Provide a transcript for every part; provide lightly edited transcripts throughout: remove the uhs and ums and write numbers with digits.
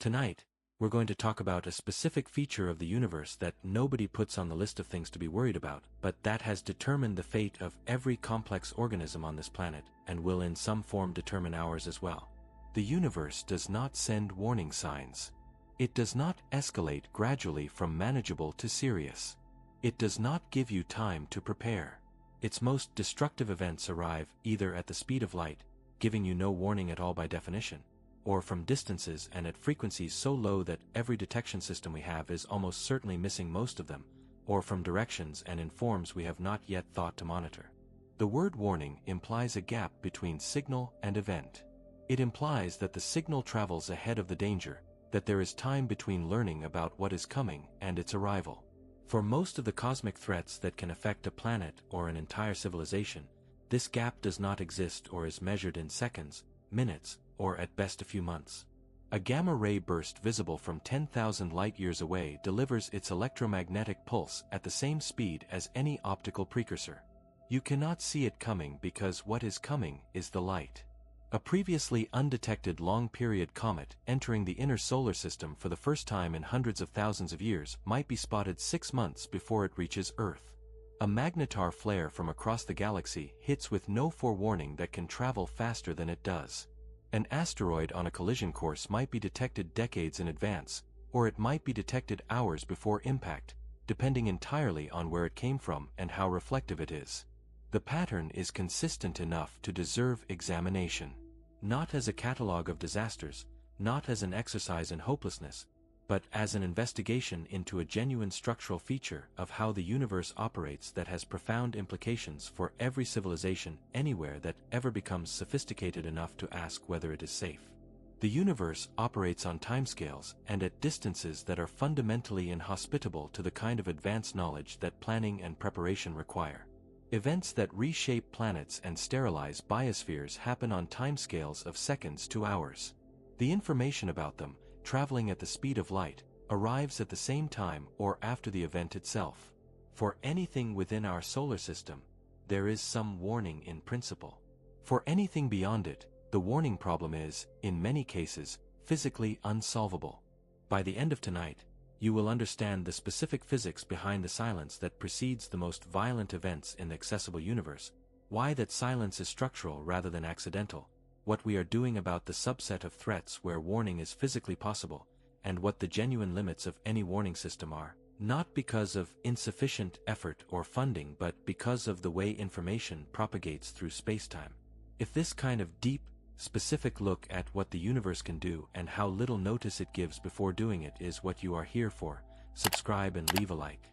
Tonight, we're going to talk about a specific feature of the universe that nobody puts on the list of things to be worried about, but that has determined the fate of every complex organism on this planet, and will in some form determine ours as well. The universe does not send warning signs. It does not escalate gradually from manageable to serious. It does not give you time to prepare. Its most destructive events arrive either at the speed of light, giving you no warning at all by definition, or from distances and at frequencies so low that every detection system we have is almost certainly missing most of them, or from directions and in forms we have not yet thought to monitor. The word warning implies a gap between signal and event. It implies that the signal travels ahead of the danger, that there is time between learning about what is coming and its arrival. For most of the cosmic threats that can affect a planet or an entire civilization, this gap does not exist or is measured in seconds, minutes, or at best a few months. A gamma-ray burst visible from 10,000 light-years away delivers its electromagnetic pulse at the same speed as any optical precursor. You cannot see it coming because what is coming is the light. A previously undetected long-period comet entering the inner solar system for the first time in hundreds of thousands of years might be spotted 6 months before it reaches Earth. A magnetar flare from across the galaxy hits with no forewarning that can travel faster than it does. An asteroid on a collision course might be detected decades in advance, or it might be detected hours before impact, depending entirely on where it came from and how reflective it is. The pattern is consistent enough to deserve examination. Not as a catalogue of disasters, not as an exercise in hopelessness, but as an investigation into a genuine structural feature of how the universe operates that has profound implications for every civilization anywhere that ever becomes sophisticated enough to ask whether it is safe. The universe operates on timescales and at distances that are fundamentally inhospitable to the kind of advanced knowledge that planning and preparation require. Events that reshape planets and sterilize biospheres happen on timescales of seconds to hours. The information about them, traveling at the speed of light, arrives at the same time or after the event itself. For anything within our solar system, there is some warning in principle. For anything beyond it, the warning problem is, in many cases, physically unsolvable. By the end of tonight, you will understand the specific physics behind the silence that precedes the most violent events in the accessible universe, why that silence is structural rather than accidental, what we are doing about the subset of threats where warning is physically possible, and what the genuine limits of any warning system are, not because of insufficient effort or funding but because of the way information propagates through spacetime. If this kind of deep, specific look at what the universe can do and how little notice it gives before doing it is what you are here for, subscribe and leave a like.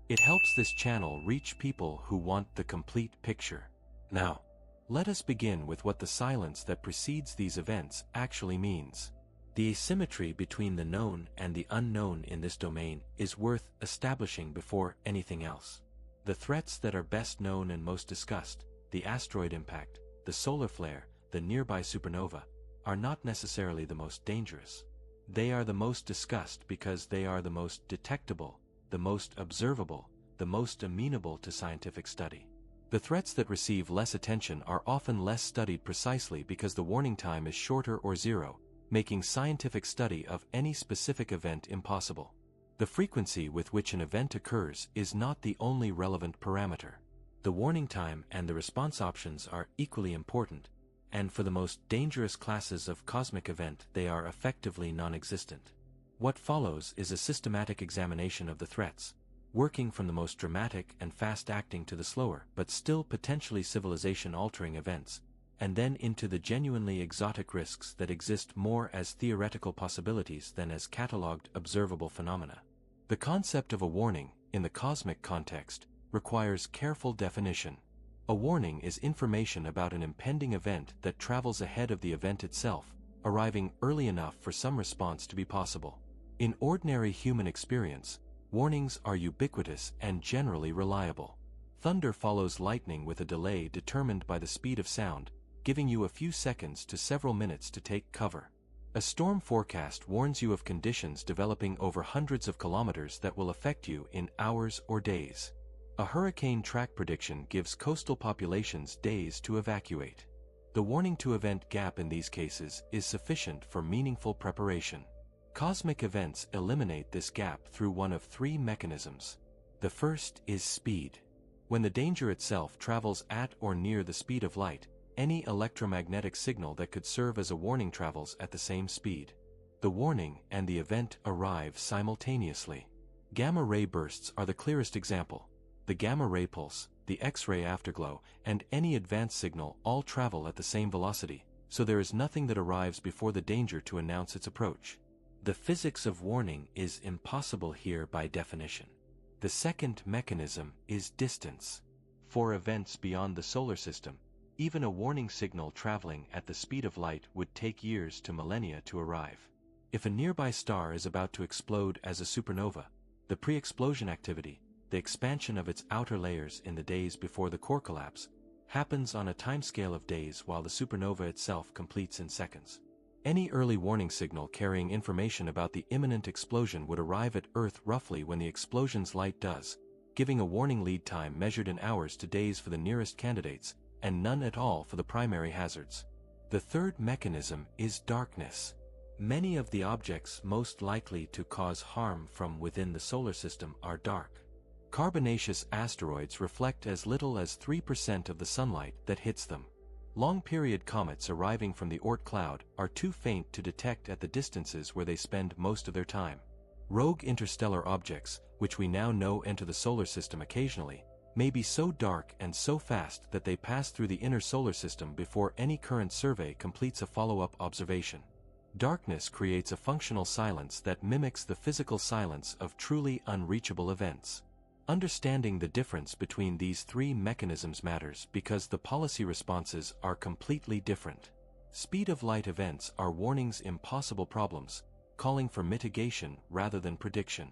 It helps this channel reach people who want the complete picture. Now, let us begin with what the silence that precedes these events actually means. The asymmetry between the known and the unknown in this domain is worth establishing before anything else. The threats that are best known and most discussed, the asteroid impact, the solar flare, the nearby supernova, are not necessarily the most dangerous. They are the most discussed because they are the most detectable, the most observable, the most amenable to scientific study. The threats that receive less attention are often less studied precisely because the warning time is shorter or zero, making scientific study of any specific event impossible. The frequency with which an event occurs is not the only relevant parameter. The warning time and the response options are equally important, and for the most dangerous classes of cosmic event they are effectively non-existent. What follows is a systematic examination of the threats, working from the most dramatic and fast-acting to the slower but still potentially civilization-altering events, and then into the genuinely exotic risks that exist more as theoretical possibilities than as catalogued observable phenomena. The concept of a warning, in the cosmic context, requires careful definition. A warning is information about an impending event that travels ahead of the event itself, arriving early enough for some response to be possible. In ordinary human experience, warnings are ubiquitous and generally reliable. Thunder follows lightning with a delay determined by the speed of sound, giving you a few seconds to several minutes to take cover. A storm forecast warns you of conditions developing over hundreds of kilometers that will affect you in hours or days. A hurricane track prediction gives coastal populations days to evacuate. The warning to event gap in these cases is sufficient for meaningful preparation. Cosmic events eliminate this gap through one of three mechanisms. The first is speed. When the danger itself travels at or near the speed of light, any electromagnetic signal that could serve as a warning travels at the same speed. The warning and the event arrive simultaneously. Gamma-ray bursts are the clearest example. The gamma-ray pulse, the X-ray afterglow, and any advanced signal all travel at the same velocity, so there is nothing that arrives before the danger to announce its approach. The physics of warning is impossible here by definition. The second mechanism is distance. For events beyond the solar system, even a warning signal traveling at the speed of light would take years to millennia to arrive. If a nearby star is about to explode as a supernova, the pre-explosion activity, the expansion of its outer layers in the days before the core collapse, happens on a timescale of days while the supernova itself completes in seconds. Any early warning signal carrying information about the imminent explosion would arrive at Earth roughly when the explosion's light does, giving a warning lead time measured in hours to days for the nearest candidates, and none at all for the primary hazards. The third mechanism is darkness. Many of the objects most likely to cause harm from within the solar system are dark. Carbonaceous asteroids reflect as little as 3% of the sunlight that hits them. Long-period comets arriving from the Oort Cloud are too faint to detect at the distances where they spend most of their time. Rogue interstellar objects, which we now know enter the solar system occasionally, may be so dark and so fast that they pass through the inner solar system before any current survey completes a follow-up observation. Darkness creates a functional silence that mimics the physical silence of truly unreachable events. Understanding the difference between these three mechanisms matters because the policy responses are completely different. Speed of light events are warnings impossible problems, calling for mitigation rather than prediction.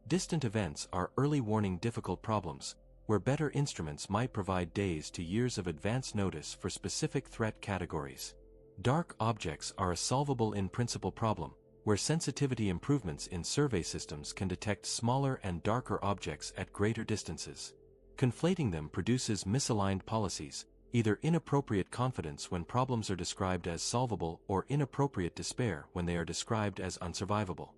Distant events are early warning difficult problems, where better instruments might provide days to years of advance notice for specific threat categories. Dark objects are a solvable in-principle problem, where sensitivity improvements in survey systems can detect smaller and darker objects at greater distances. Conflating them produces misaligned policies, either inappropriate confidence when problems are described as solvable or inappropriate despair when they are described as unsurvivable.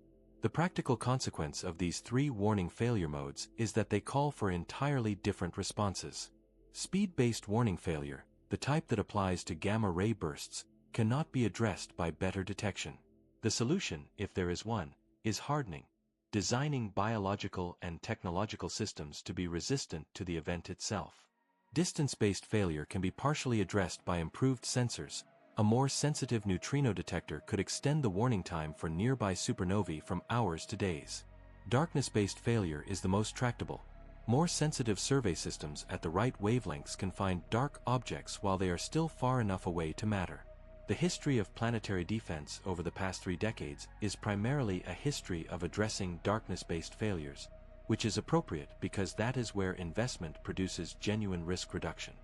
The practical consequence of these three warning failure modes is that they call for entirely different responses. Speed-based warning failure, the type that applies to gamma-ray bursts, cannot be addressed by better detection. The solution, if there is one, is hardening, designing biological and technological systems to be resistant to the event itself. Distance-based failure can be partially addressed by improved sensors. A more sensitive neutrino detector could extend the warning time for nearby supernovae from hours to days. Darkness-based failure is the most tractable. More sensitive survey systems at the right wavelengths can find dark objects while they are still far enough away to matter. The history of planetary defense over the past 3 decades is primarily a history of addressing darkness-based failures, which is appropriate because that is where investment produces genuine risk reduction.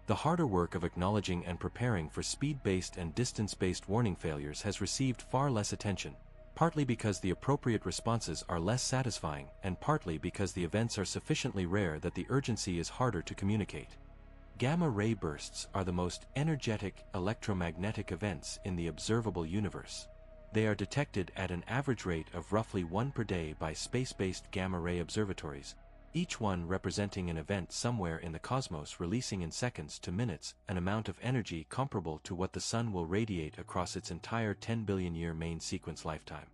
The harder work of acknowledging and preparing for speed-based and distance-based warning failures has received far less attention, partly because the appropriate responses are less satisfying and partly because the events are sufficiently rare that the urgency is harder to communicate. Gamma-ray bursts are the most energetic electromagnetic events in the observable universe. They are detected at an average rate of roughly 1 per day by space-based gamma-ray observatories, each one representing an event somewhere in the cosmos releasing in seconds to minutes an amount of energy comparable to what the Sun will radiate across its entire 10 billion-year main sequence lifetime.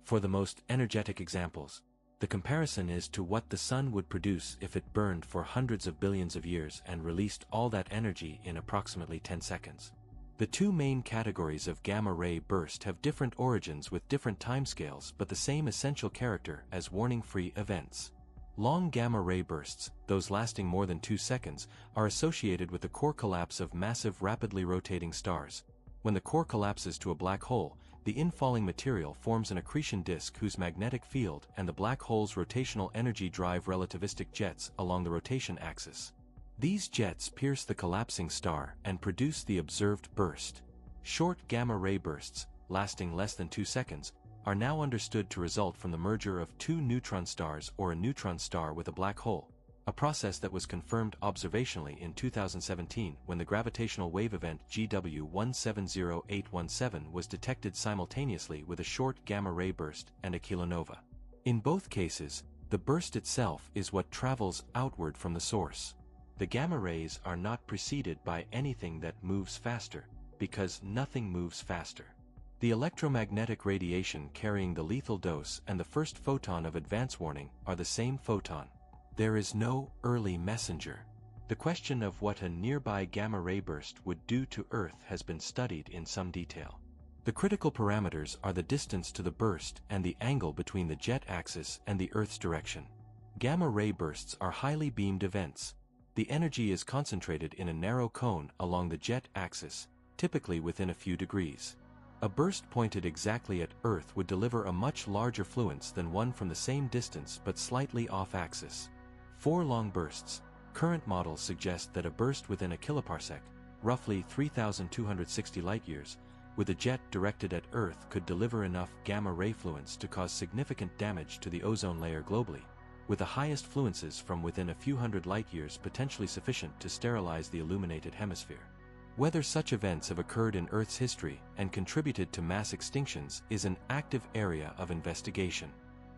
For the most energetic examples, the comparison is to what the Sun would produce if it burned for hundreds of billions of years and released all that energy in approximately 10 seconds. The two main categories of gamma-ray burst have different origins with different timescales but the same essential character as warning-free events. Long gamma-ray bursts, those lasting more than 2 seconds, are associated with the core collapse of massive rapidly rotating stars. When the core collapses to a black hole, the infalling material forms an accretion disk whose magnetic field and the black hole's rotational energy drive relativistic jets along the rotation axis. These jets pierce the collapsing star and produce the observed burst. Short gamma-ray bursts, lasting less than 2 seconds, are now understood to result from the merger of two neutron stars or a neutron star with a black hole, a process that was confirmed observationally in 2017 when the gravitational wave event GW170817 was detected simultaneously with a short gamma-ray burst and a kilonova. In both cases, the burst itself is what travels outward from the source. The gamma rays are not preceded by anything that moves faster, because nothing moves faster. The electromagnetic radiation carrying the lethal dose and the first photon of advance warning are the same photon. There is no early messenger. The question of what a nearby gamma-ray burst would do to Earth has been studied in some detail. The critical parameters are the distance to the burst and the angle between the jet axis and the Earth's direction. Gamma-ray bursts are highly beamed events. The energy is concentrated in a narrow cone along the jet axis, typically within a few degrees. A burst pointed exactly at Earth would deliver a much larger fluence than one from the same distance but slightly off-axis. For long bursts, current models suggest that a burst within a kiloparsec, roughly 3,260 light-years, with a jet directed at Earth could deliver enough gamma-ray fluence to cause significant damage to the ozone layer globally, with the highest fluences from within a few hundred light-years potentially sufficient to sterilize the illuminated hemisphere. Whether such events have occurred in Earth's history and contributed to mass extinctions is an active area of investigation.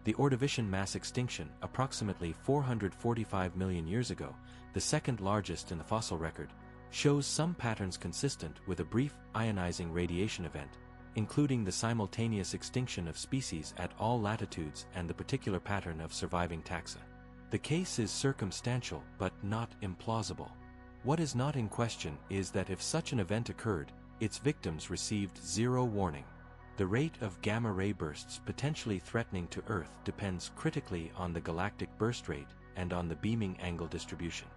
The Ordovician mass extinction, approximately 445 million years ago, the second largest in the fossil record, shows some patterns consistent with a brief ionizing radiation event, including the simultaneous extinction of species at all latitudes and the particular pattern of surviving taxa. The case is circumstantial but not implausible. What is not in question is that if such an event occurred, its victims received zero warning. The rate of gamma-ray bursts potentially threatening to Earth depends critically on the galactic burst rate and on the beaming angle distribution.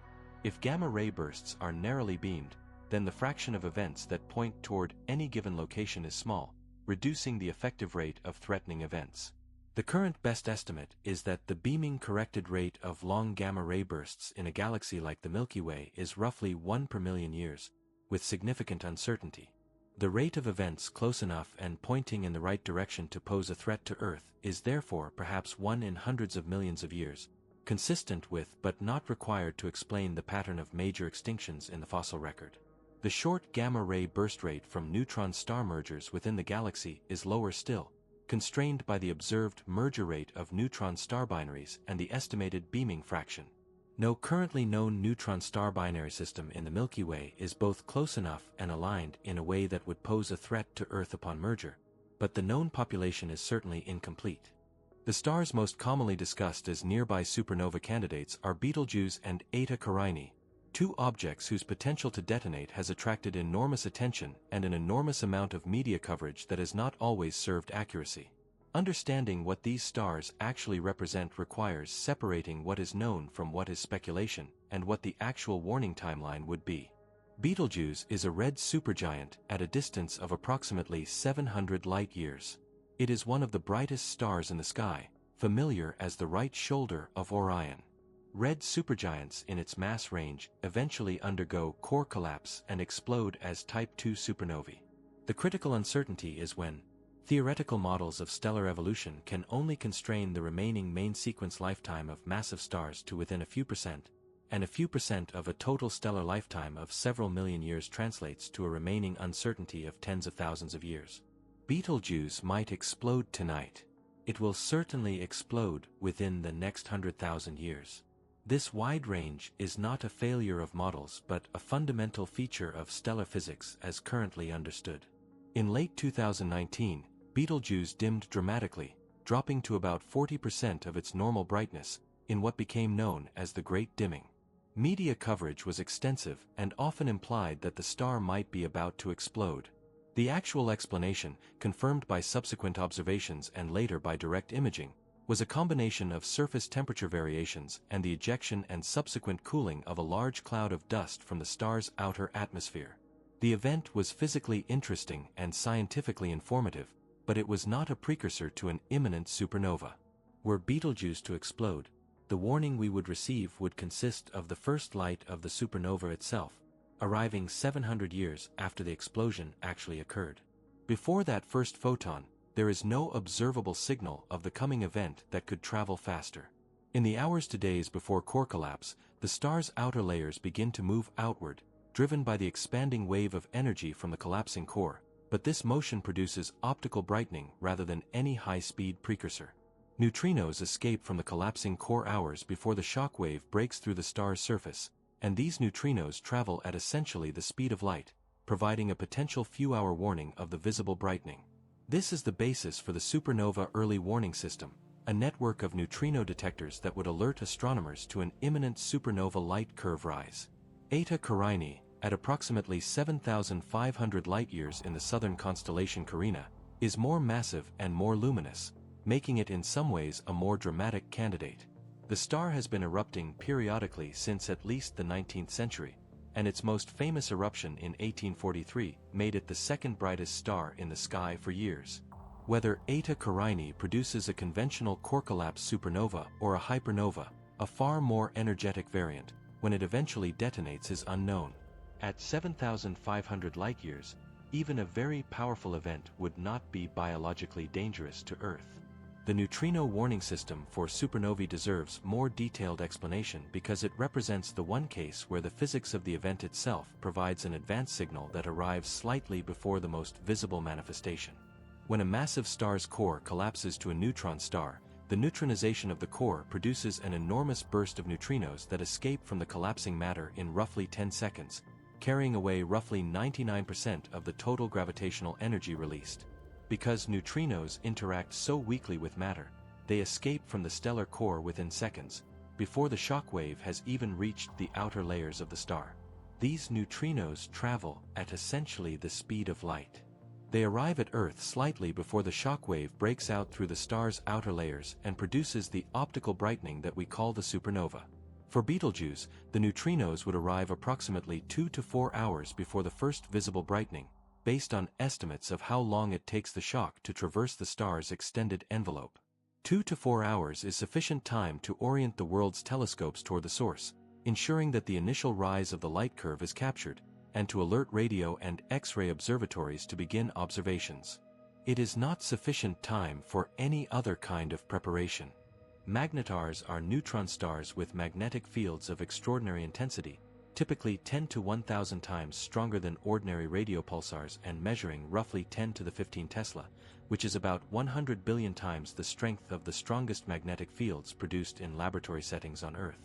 If gamma-ray bursts are narrowly beamed, then the fraction of events that point toward any given location is small, reducing the effective rate of threatening events. The current best estimate is that the beaming corrected rate of long gamma-ray bursts in a galaxy like the Milky Way is roughly 1 per million years, with significant uncertainty. The rate of events close enough and pointing in the right direction to pose a threat to Earth is therefore perhaps 1 in hundreds of millions of years, consistent with but not required to explain the pattern of major extinctions in the fossil record. The short gamma-ray burst rate from neutron star mergers within the galaxy is lower still, constrained by the observed merger rate of neutron star binaries and the estimated beaming fraction. No currently known neutron star binary system in the Milky Way is both close enough and aligned in a way that would pose a threat to Earth upon merger, but the known population is certainly incomplete. The stars most commonly discussed as nearby supernova candidates are Betelgeuse and Eta Carinae, two objects whose potential to detonate has attracted enormous attention and an enormous amount of media coverage that has not always served accuracy. Understanding what these stars actually represent requires separating what is known from what is speculation and what the actual warning timeline would be. Betelgeuse is a red supergiant at a distance of approximately 700 light-years. It is one of the brightest stars in the sky, familiar as the right shoulder of Orion. Red supergiants in its mass range eventually undergo core collapse and explode as Type II supernovae. The critical uncertainty is when theoretical models of stellar evolution can only constrain the remaining main sequence lifetime of massive stars to within a few percent, and a few percent of a total stellar lifetime of several million years translates to a remaining uncertainty of tens of thousands of years. Betelgeuse might explode tonight. It will certainly explode within the next 100,000 years. This wide range is not a failure of models but a fundamental feature of stellar physics as currently understood. In late 2019, Betelgeuse dimmed dramatically, dropping to about 40% of its normal brightness, in what became known as the Great Dimming. Media coverage was extensive and often implied that the star might be about to explode. The actual explanation, confirmed by subsequent observations and later by direct imaging, was a combination of surface temperature variations and the ejection and subsequent cooling of a large cloud of dust from the star's outer atmosphere. The event was physically interesting and scientifically informative, but it was not a precursor to an imminent supernova. Were Betelgeuse to explode, the warning we would receive would consist of the first light of the supernova itself, arriving 700 years after the explosion actually occurred. Before that first photon, there is no observable signal of the coming event that could travel faster. In the hours to days before core collapse, the star's outer layers begin to move outward, driven by the expanding wave of energy from the collapsing core, but this motion produces optical brightening rather than any high-speed precursor. Neutrinos escape from the collapsing core hours before the shock wave breaks through the star's surface, and these neutrinos travel at essentially the speed of light, providing a potential few-hour warning of the visible brightening. This is the basis for the supernova early warning system, a network of neutrino detectors that would alert astronomers to an imminent supernova light curve rise. Eta Carinae, at approximately 7,500 light-years in the southern constellation Carina, is more massive and more luminous, making it in some ways a more dramatic candidate. The star has been erupting periodically since at least the 19th century, and its most famous eruption in 1843 made it the second brightest star in the sky for years. Whether Eta Carinae produces a conventional core collapse supernova or a hypernova, a far more energetic variant, when it eventually detonates is unknown. At 7,500 light-years, even a very powerful event would not be biologically dangerous to Earth. The neutrino warning system for supernovae deserves more detailed explanation because it represents the one case where the physics of the event itself provides an advanced signal that arrives slightly before the most visible manifestation. When a massive star's core collapses to a neutron star, the neutronization of the core produces an enormous burst of neutrinos that escape from the collapsing matter in roughly 10 seconds, carrying away roughly 99% of the total gravitational energy released. Because neutrinos interact so weakly with matter, they escape from the stellar core within seconds, before the shock wave has even reached the outer layers of the star. These neutrinos travel at essentially the speed of light. They arrive at Earth slightly before the shock wave breaks out through the star's outer layers and produces the optical brightening that we call the supernova. For Betelgeuse, the neutrinos would arrive approximately 2 to 4 hours before the first visible brightening, based on estimates of how long it takes the shock to traverse the star's extended envelope. 2 to 4 hours is sufficient time to orient the world's telescopes toward the source, ensuring that the initial rise of the light curve is captured, and to alert radio and X-ray observatories to begin observations. It is not sufficient time for any other kind of preparation. Magnetars are neutron stars with magnetic fields of extraordinary intensity, typically 10 to 1,000 times stronger than ordinary radio pulsars and measuring roughly 10 to the 15 Tesla, which is about 100 billion times the strength of the strongest magnetic fields produced in laboratory settings on Earth.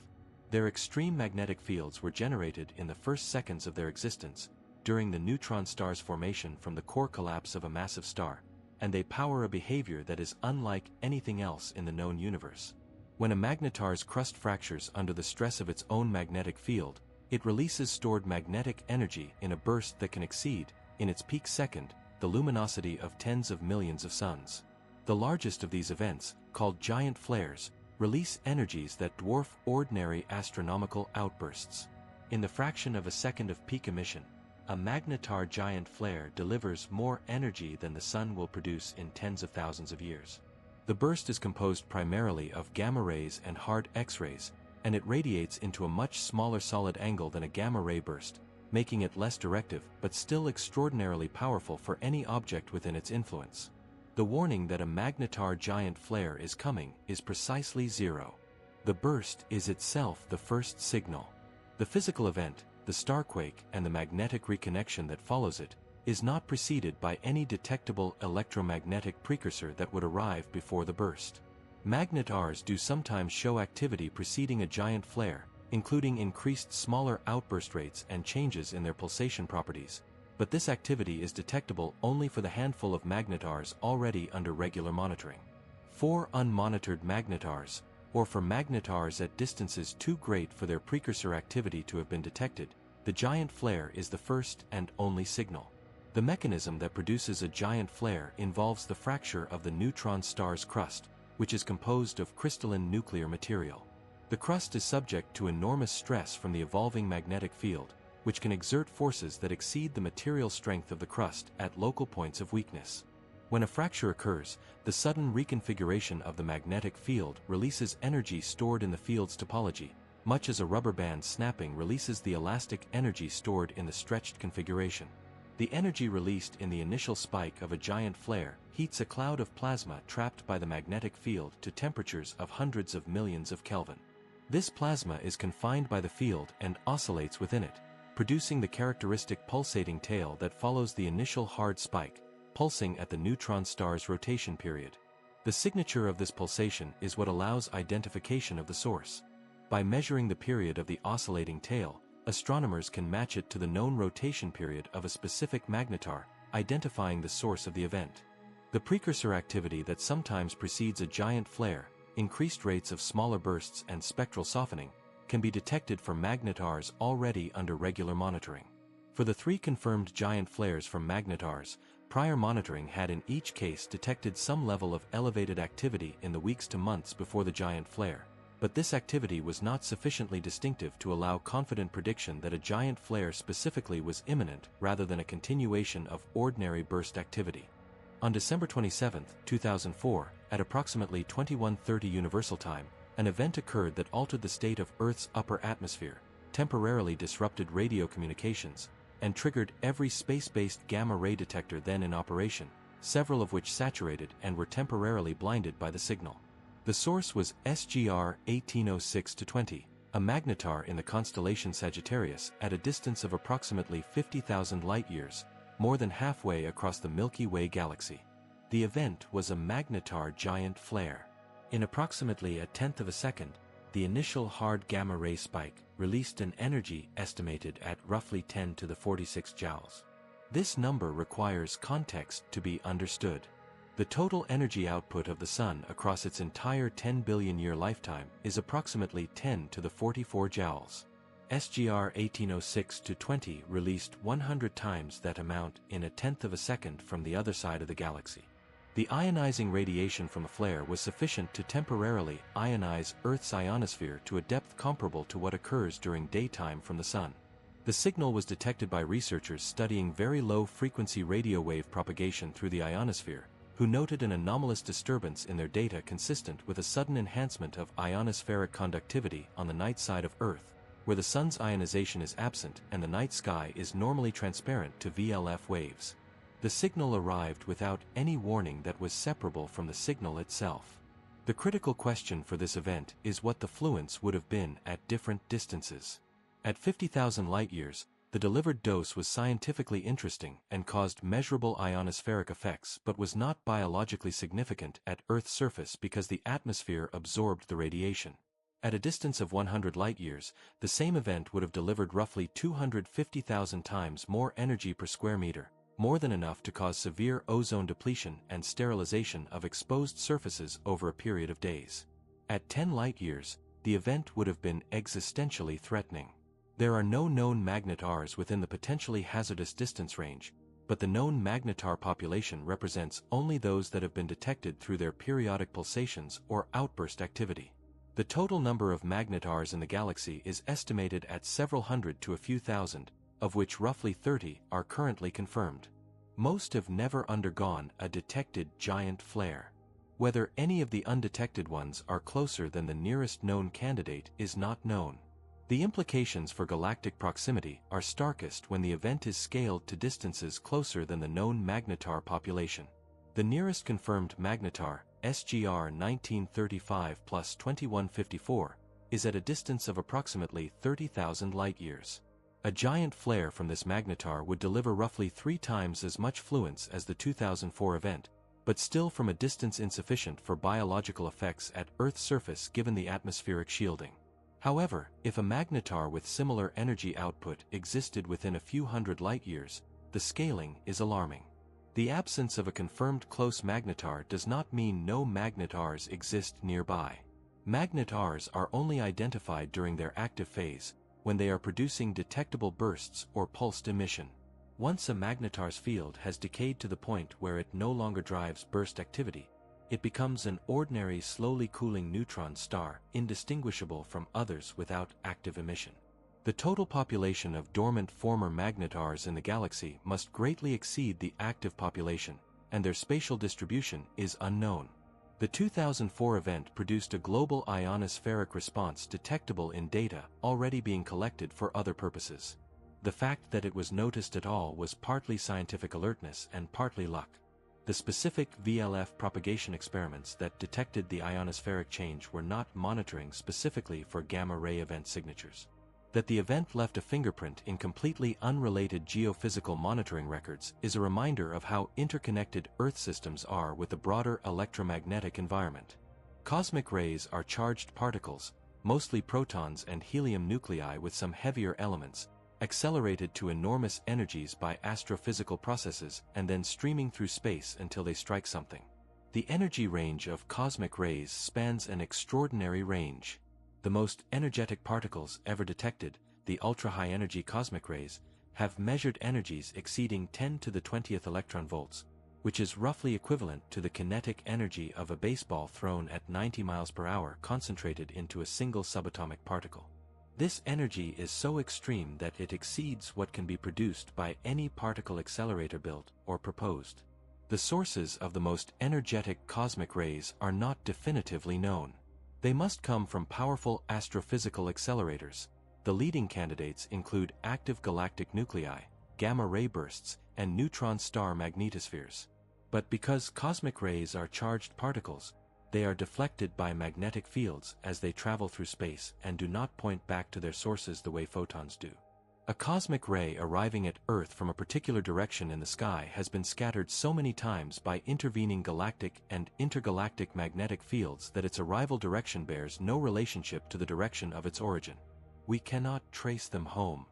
Their extreme magnetic fields were generated in the first seconds of their existence, during the neutron star's formation from the core collapse of a massive star, and they power a behavior that is unlike anything else in the known universe. When a magnetar's crust fractures under the stress of its own magnetic field, it releases stored magnetic energy in a burst that can exceed, in its peak second, the luminosity of tens of millions of suns. The largest of these events, called giant flares, release energies that dwarf ordinary astronomical outbursts. In the fraction of a second of peak emission, a magnetar giant flare delivers more energy than the sun will produce in tens of thousands of years. The burst is composed primarily of gamma rays and hard X-rays, and it radiates into a much smaller solid angle than a gamma-ray burst, making it less directive but still extraordinarily powerful for any object within its influence. The warning that a magnetar giant flare is coming is precisely zero. The burst is itself the first signal. The physical event, the starquake and the magnetic reconnection that follows it, is not preceded by any detectable electromagnetic precursor that would arrive before the burst. Magnetars do sometimes show activity preceding a giant flare, including increased smaller outburst rates and changes in their pulsation properties, but this activity is detectable only for the handful of magnetars already under regular monitoring. For unmonitored magnetars, or for magnetars at distances too great for their precursor activity to have been detected, the giant flare is the first and only signal. The mechanism that produces a giant flare involves the fracture of the neutron star's crust, which is composed of crystalline nuclear material. The crust is subject to enormous stress from the evolving magnetic field, which can exert forces that exceed the material strength of the crust at local points of weakness. When a fracture occurs, the sudden reconfiguration of the magnetic field releases energy stored in the field's topology, much as a rubber band snapping releases the elastic energy stored in the stretched configuration. The energy released in the initial spike of a giant flare heats a cloud of plasma trapped by the magnetic field to temperatures of hundreds of millions of Kelvin. This plasma is confined by the field and oscillates within it, producing the characteristic pulsating tail that follows the initial hard spike, pulsing at the neutron star's rotation period. The signature of this pulsation is what allows identification of the source. By measuring the period of the oscillating tail, astronomers can match it to the known rotation period of a specific magnetar, identifying the source of the event. The precursor activity that sometimes precedes a giant flare, increased rates of smaller bursts and spectral softening, can be detected for magnetars already under regular monitoring. For the 3 confirmed giant flares from magnetars, prior monitoring had in each case detected some level of elevated activity in the weeks to months before the giant flare, but this activity was not sufficiently distinctive to allow confident prediction that a giant flare specifically was imminent rather than a continuation of ordinary burst activity. On December 27, 2004, at approximately 21:30 Universal Time, an event occurred that altered the state of Earth's upper atmosphere, temporarily disrupted radio communications, and triggered every space-based gamma-ray detector then in operation, several of which saturated and were temporarily blinded by the signal. The source was SGR 1806-20, a magnetar in the constellation Sagittarius at a distance of approximately 50,000 light-years, more than halfway across the Milky Way galaxy. The event was a magnetar giant flare. In approximately a tenth of a second, the initial hard gamma-ray spike released an energy estimated at roughly 10 to the 46 joules. This number requires context to be understood. The total energy output of the Sun across its entire 10 billion year lifetime is approximately 10 to the 44 joules. SGR 1806-20 released 100 times that amount in a tenth of a second from the other side of the galaxy. The ionizing radiation from a flare was sufficient to temporarily ionize Earth's ionosphere to a depth comparable to what occurs during daytime from the Sun. The signal was detected by researchers studying very low-frequency radio wave propagation through the ionosphere, who noted an anomalous disturbance in their data consistent with a sudden enhancement of ionospheric conductivity on the night side of Earth, where the Sun's ionization is absent and the night sky is normally transparent to VLF waves. The signal arrived without any warning that was separable from the signal itself. The critical question for this event is what the fluence would have been at different distances. At 50,000 light-years, the delivered dose was scientifically interesting and caused measurable ionospheric effects but was not biologically significant at Earth's surface because the atmosphere absorbed the radiation. At a distance of 100 light-years, the same event would have delivered roughly 250,000 times more energy per square meter, more than enough to cause severe ozone depletion and sterilization of exposed surfaces over a period of days. At 10 light-years, the event would have been existentially threatening. There are no known magnetars within the potentially hazardous distance range, but the known magnetar population represents only those that have been detected through their periodic pulsations or outburst activity. The total number of magnetars in the galaxy is estimated at several hundred to a few thousand, of which roughly 30 are currently confirmed. Most have never undergone a detected giant flare. Whether any of the undetected ones are closer than the nearest known candidate is not known. The implications for galactic proximity are starkest when the event is scaled to distances closer than the known magnetar population. The nearest confirmed magnetar, SGR 1935 plus 2154, is at a distance of approximately 30,000 light-years. A giant flare from this magnetar would deliver roughly 3 times as much fluence as the 2004 event, but still from a distance insufficient for biological effects at Earth's surface given the atmospheric shielding. However, if a magnetar with similar energy output existed within a few hundred light-years, the scaling is alarming. The absence of a confirmed close magnetar does not mean no magnetars exist nearby. Magnetars are only identified during their active phase, when they are producing detectable bursts or pulsed emission. Once a magnetar's field has decayed to the point where it no longer drives burst activity, it becomes an ordinary slowly cooling neutron star, indistinguishable from others without active emission. The total population of dormant former magnetars in the galaxy must greatly exceed the active population, and their spatial distribution is unknown. The 2004 event produced a global ionospheric response detectable in data already being collected for other purposes. The fact that it was noticed at all was partly scientific alertness and partly luck. The specific VLF propagation experiments that detected the ionospheric change were not monitoring specifically for gamma-ray event signatures. That the event left a fingerprint in completely unrelated geophysical monitoring records is a reminder of how interconnected Earth systems are with the broader electromagnetic environment. Cosmic rays are charged particles, mostly protons and helium nuclei with some heavier elements, accelerated to enormous energies by astrophysical processes and then streaming through space until they strike something. The energy range of cosmic rays spans an extraordinary range. The most energetic particles ever detected, the ultra-high energy cosmic rays, have measured energies exceeding 10 to the 20th electron volts, which is roughly equivalent to the kinetic energy of a baseball thrown at 90 miles per hour concentrated into a single subatomic particle. This energy is so extreme that it exceeds what can be produced by any particle accelerator built or proposed. The sources of the most energetic cosmic rays are not definitively known. They must come from powerful astrophysical accelerators. The leading candidates include active galactic nuclei, gamma-ray bursts, and neutron star magnetospheres. But because cosmic rays are charged particles, they are deflected by magnetic fields as they travel through space and do not point back to their sources the way photons do. A cosmic ray arriving at Earth from a particular direction in the sky has been scattered so many times by intervening galactic and intergalactic magnetic fields that its arrival direction bears no relationship to the direction of its origin. We cannot trace them home.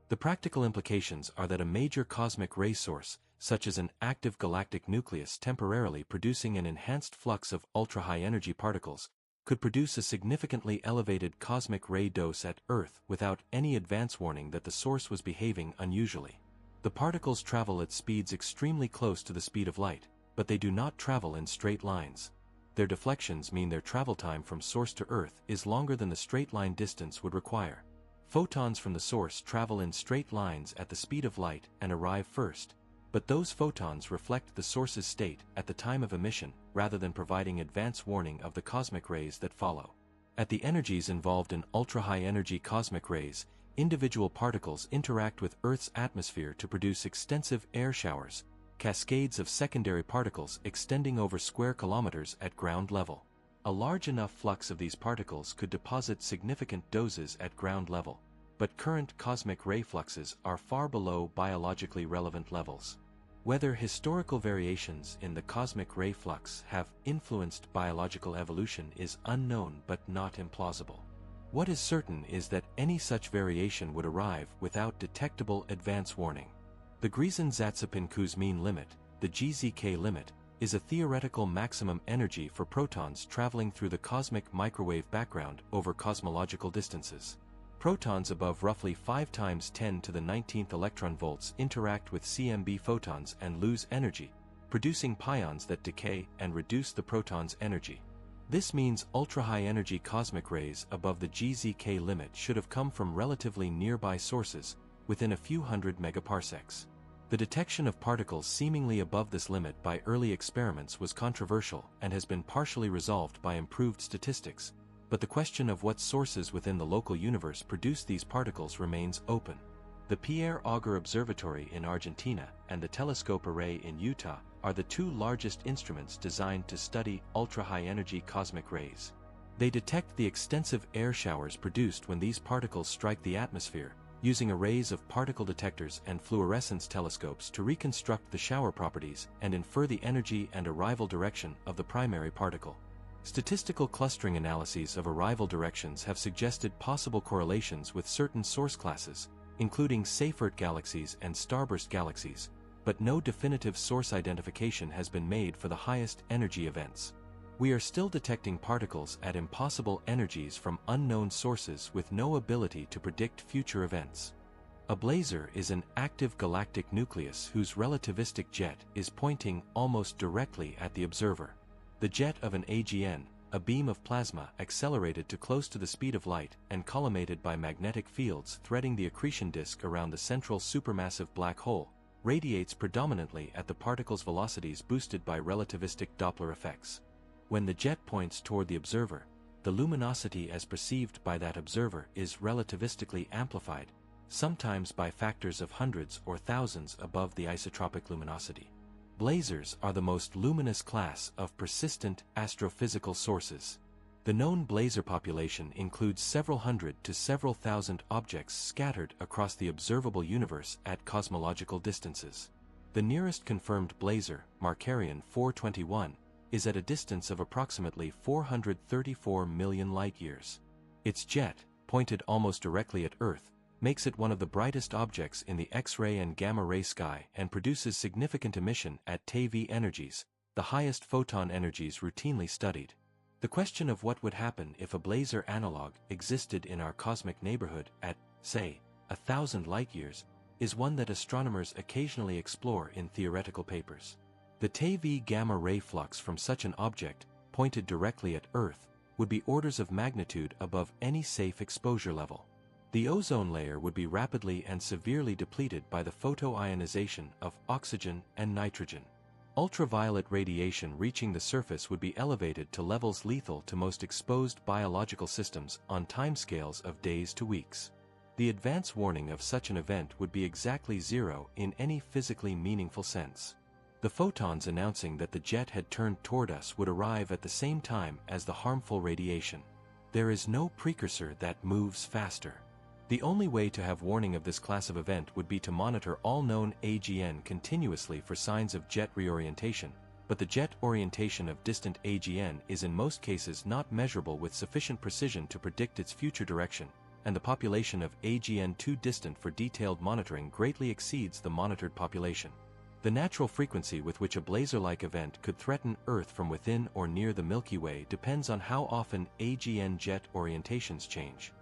The practical implications are that a major cosmic ray source, such as an active galactic nucleus temporarily producing an enhanced flux of ultra-high energy particles, could produce a significantly elevated cosmic ray dose at Earth without any advance warning that the source was behaving unusually. The particles travel at speeds extremely close to the speed of light, but they do not travel in straight lines. Their deflections mean their travel time from source to Earth is longer than the straight line distance would require. Photons from the source travel in straight lines at the speed of light and arrive first, but those photons reflect the source's state at the time of emission rather than providing advance warning of the cosmic rays that follow. At the energies involved in ultra-high energy cosmic rays, individual particles interact with Earth's atmosphere to produce extensive air showers, cascades of secondary particles extending over square kilometers at ground level. A large enough flux of these particles could deposit significant doses at ground level, but current cosmic ray fluxes are far below biologically relevant levels. Whether historical variations in the cosmic ray flux have influenced biological evolution is unknown but not implausible. What is certain is that any such variation would arrive without detectable advance warning. The Grison-Zatsepin-Kuzmin limit, the GZK limit, is a theoretical maximum energy for protons traveling through the cosmic microwave background over cosmological distances. Protons above roughly 5 times 10 to the 19th electron volts interact with CMB photons and lose energy, producing pions that decay and reduce the proton's energy. This means ultra-high energy cosmic rays above the GZK limit should have come from relatively nearby sources, within a few hundred megaparsecs. The detection of particles seemingly above this limit by early experiments was controversial and has been partially resolved by improved statistics, but the question of what sources within the local universe produce these particles remains open. The Pierre Auger Observatory in Argentina and the Telescope Array in Utah are the two largest instruments designed to study ultra-high energy cosmic rays. They detect the extensive air showers produced when these particles strike the atmosphere, using arrays of particle detectors and fluorescence telescopes to reconstruct the shower properties and infer the energy and arrival direction of the primary particle. Statistical clustering analyses of arrival directions have suggested possible correlations with certain source classes, including Seyfert galaxies and starburst galaxies, but no definitive source identification has been made for the highest energy events. We are still detecting particles at impossible energies from unknown sources with no ability to predict future events. A blazar is an active galactic nucleus whose relativistic jet is pointing almost directly at the observer. The jet of an AGN, a beam of plasma accelerated to close to the speed of light and collimated by magnetic fields threading the accretion disk around the central supermassive black hole, radiates predominantly at the particle's velocities boosted by relativistic Doppler effects. When the jet points toward the observer, the luminosity as perceived by that observer is relativistically amplified, sometimes by factors of hundreds or thousands above the isotropic luminosity. Blazars are the most luminous class of persistent astrophysical sources. The known blazar population includes several hundred to several thousand objects scattered across the observable universe at cosmological distances. The nearest confirmed blazar, Markarian 421, is at a distance of approximately 434 million light-years. Its jet, pointed almost directly at Earth, makes it one of the brightest objects in the X-ray and gamma-ray sky and produces significant emission at TeV energies, the highest photon energies routinely studied. The question of what would happen if a blazar analog existed in our cosmic neighborhood at, say, 1,000 light-years, is one that astronomers occasionally explore in theoretical papers. The TeV gamma-ray flux from such an object, pointed directly at Earth, would be orders of magnitude above any safe exposure level. The ozone layer would be rapidly and severely depleted by the photoionization of oxygen and nitrogen. Ultraviolet radiation reaching the surface would be elevated to levels lethal to most exposed biological systems on timescales of days to weeks. The advance warning of such an event would be exactly zero in any physically meaningful sense. The photons announcing that the jet had turned toward us would arrive at the same time as the harmful radiation. There is no precursor that moves faster. The only way to have warning of this class of event would be to monitor all known AGN continuously for signs of jet reorientation, but the jet orientation of distant AGN is in most cases not measurable with sufficient precision to predict its future direction, and the population of AGN too distant for detailed monitoring greatly exceeds the monitored population. The natural frequency with which a blazar-like event could threaten Earth from within or near the Milky Way depends on how often AGN jet orientations change.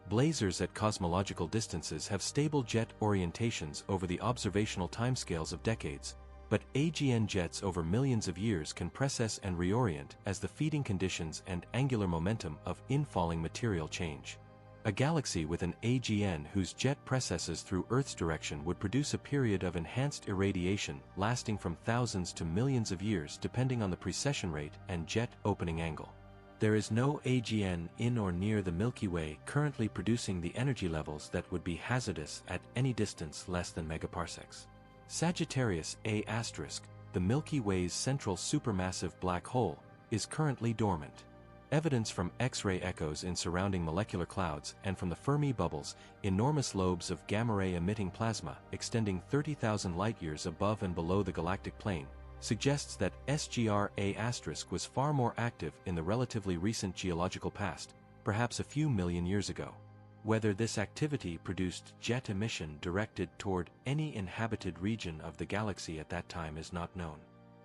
Blazars at cosmological distances have stable jet orientations over the observational timescales of decades, but AGN jets over millions of years can precess and reorient as the feeding conditions and angular momentum of infalling material change. A galaxy with an AGN whose jet precesses through Earth's direction would produce a period of enhanced irradiation lasting from thousands to millions of years depending on the precession rate and jet opening angle. There is no AGN in or near the Milky Way currently producing the energy levels that would be hazardous at any distance less than megaparsecs. Sagittarius A*, the Milky Way's central supermassive black hole, is currently dormant. Evidence from X-ray echoes in surrounding molecular clouds and from the Fermi bubbles, enormous lobes of gamma-ray emitting plasma extending 30,000 light-years above and below the galactic plane, suggests that SGR-A* was far more active in the relatively recent geological past, perhaps a few million years ago. Whether this activity produced jet emission directed toward any inhabited region of the galaxy at that time is not known.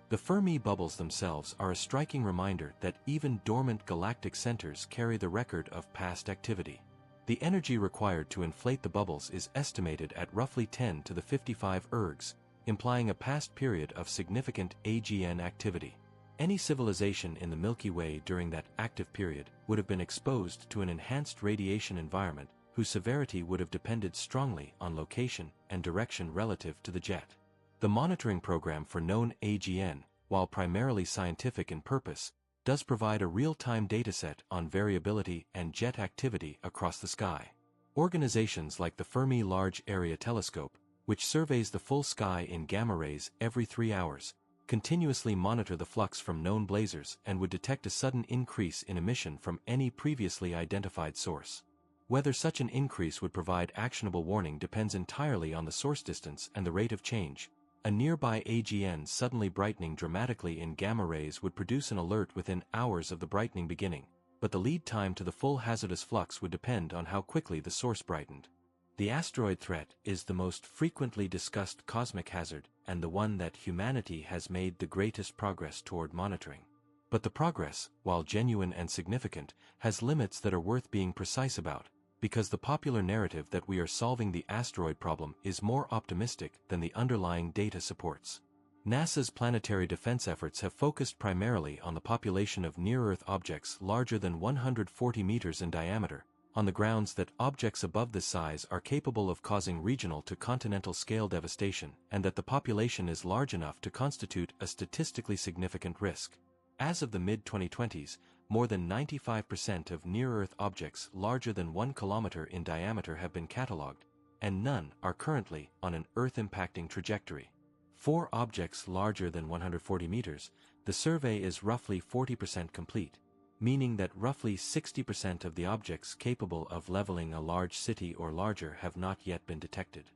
The Fermi bubbles themselves are a striking reminder that even dormant galactic centers carry the record of past activity. The energy required to inflate the bubbles is estimated at roughly 10 to the 55 ergs, implying a past period of significant AGN activity. Any civilization in the Milky Way during that active period would have been exposed to an enhanced radiation environment whose severity would have depended strongly on location and direction relative to the jet. The monitoring program for known AGN, while primarily scientific in purpose, does provide a real-time dataset on variability and jet activity across the sky. Organizations like the Fermi Large Area Telescope, which surveys the full sky in gamma rays every 3 hours, continuously monitor the flux from known blazars and would detect a sudden increase in emission from any previously identified source. Whether such an increase would provide actionable warning depends entirely on the source distance and the rate of change. A nearby AGN suddenly brightening dramatically in gamma rays would produce an alert within hours of the brightening beginning, but the lead time to the full hazardous flux would depend on how quickly the source brightened. The asteroid threat is the most frequently discussed cosmic hazard and the one that humanity has made the greatest progress toward monitoring. But the progress, while genuine and significant, has limits that are worth being precise about, because the popular narrative that we are solving the asteroid problem is more optimistic than the underlying data supports. NASA's planetary defense efforts have focused primarily on the population of near-Earth objects larger than 140 meters in diameter, on the grounds that objects above this size are capable of causing regional to continental scale devastation and that the population is large enough to constitute a statistically significant risk. As of the mid-2020s, more than 95% of near-Earth objects larger than 1 kilometer in diameter have been catalogued, and none are currently on an Earth-impacting trajectory. For objects larger than 140 meters, the survey is roughly 40% complete, meaning that roughly 60% of the objects capable of leveling a large city or larger have not yet been detected.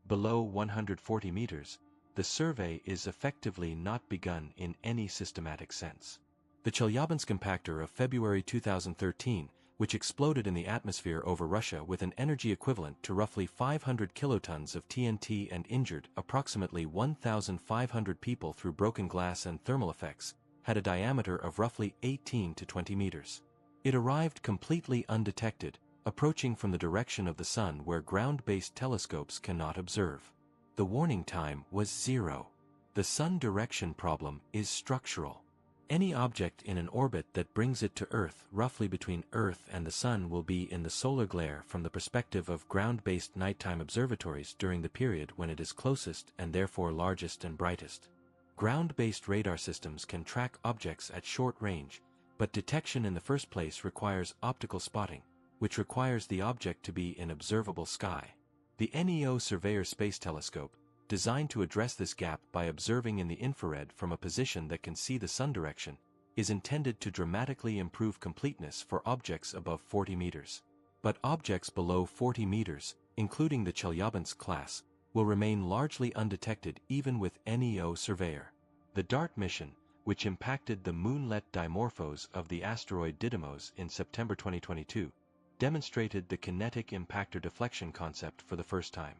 Below 140 meters, the survey is effectively not begun in any systematic sense. The Chelyabinsk impactor of February 2013, which exploded in the atmosphere over Russia with an energy equivalent to roughly 500 kilotons of TNT and injured approximately 1,500 people through broken glass and thermal effects, had a diameter of roughly 18 to 20 meters. It arrived completely undetected, approaching from the direction of the Sun where ground-based telescopes cannot observe. The warning time was 0. The Sun direction problem is structural. Any object in an orbit that brings it to Earth roughly between Earth and the Sun will be in the solar glare from the perspective of ground-based nighttime observatories during the period when it is closest and therefore largest and brightest. Ground-based radar systems can track objects at short range, but detection in the first place requires optical spotting, which requires the object to be in observable sky. The NEO Surveyor Space Telescope, designed to address this gap by observing in the infrared from a position that can see the Sun direction, is intended to dramatically improve completeness for objects above 40 meters. But objects below 40 meters, including the Chelyabinsk class, will remain largely undetected even with NEO Surveyor. The DART mission, which impacted the moonlet dimorphos of the asteroid Didymos in September 2022, demonstrated the kinetic impactor deflection concept for the first time.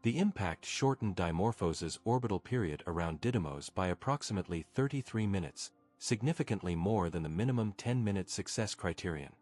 The impact shortened Dimorphos's orbital period around Didymos by approximately 33 minutes, significantly more than the minimum 10-minute success criterion.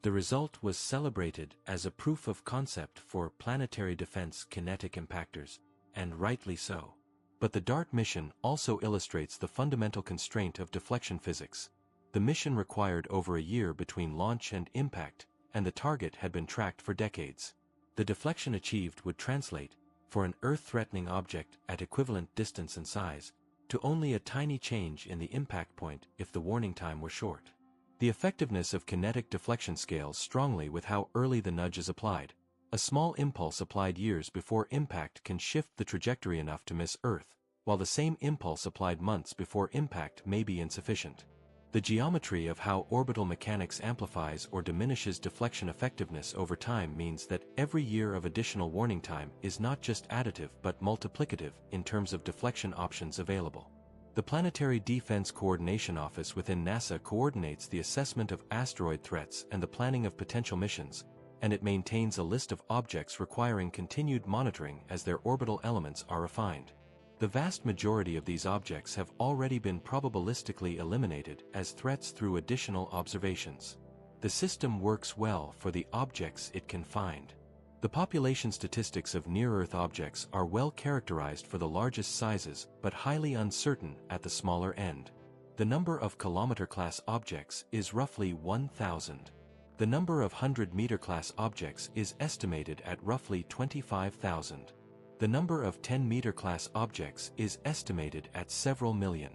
The result was celebrated as a proof of concept for planetary defense kinetic impactors, and rightly so. But the DART mission also illustrates the fundamental constraint of deflection physics. The mission required over a year between launch and impact, and the target had been tracked for decades. The deflection achieved would translate, for an Earth-threatening object at equivalent distance and size, to only a tiny change in the impact point if the warning time were short. The effectiveness of kinetic deflection scales strongly with how early the nudge is applied. A small impulse applied years before impact can shift the trajectory enough to miss Earth, while the same impulse applied months before impact may be insufficient. The geometry of how orbital mechanics amplifies or diminishes deflection effectiveness over time means that every year of additional warning time is not just additive but multiplicative in terms of deflection options available. The Planetary Defense Coordination Office within NASA coordinates the assessment of asteroid threats and the planning of potential missions, and it maintains a list of objects requiring continued monitoring as their orbital elements are refined. The vast majority of these objects have already been probabilistically eliminated as threats through additional observations. The system works well for the objects it can find. The population statistics of near-Earth objects are well characterized for the largest sizes but highly uncertain at the smaller end. The number of kilometer-class objects is roughly 1,000. The number of 100-meter-class objects is estimated at roughly 25,000. The number of 10-meter-class objects is estimated at several million.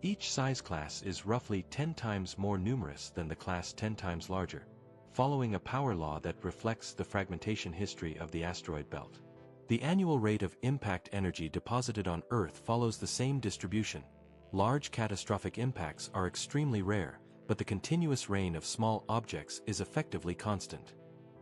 Each size class is roughly 10 times more numerous than the class 10 times larger, following a power law that reflects the fragmentation history of the asteroid belt. The annual rate of impact energy deposited on Earth follows the same distribution. Large catastrophic impacts are extremely rare, but the continuous rain of small objects is effectively constant.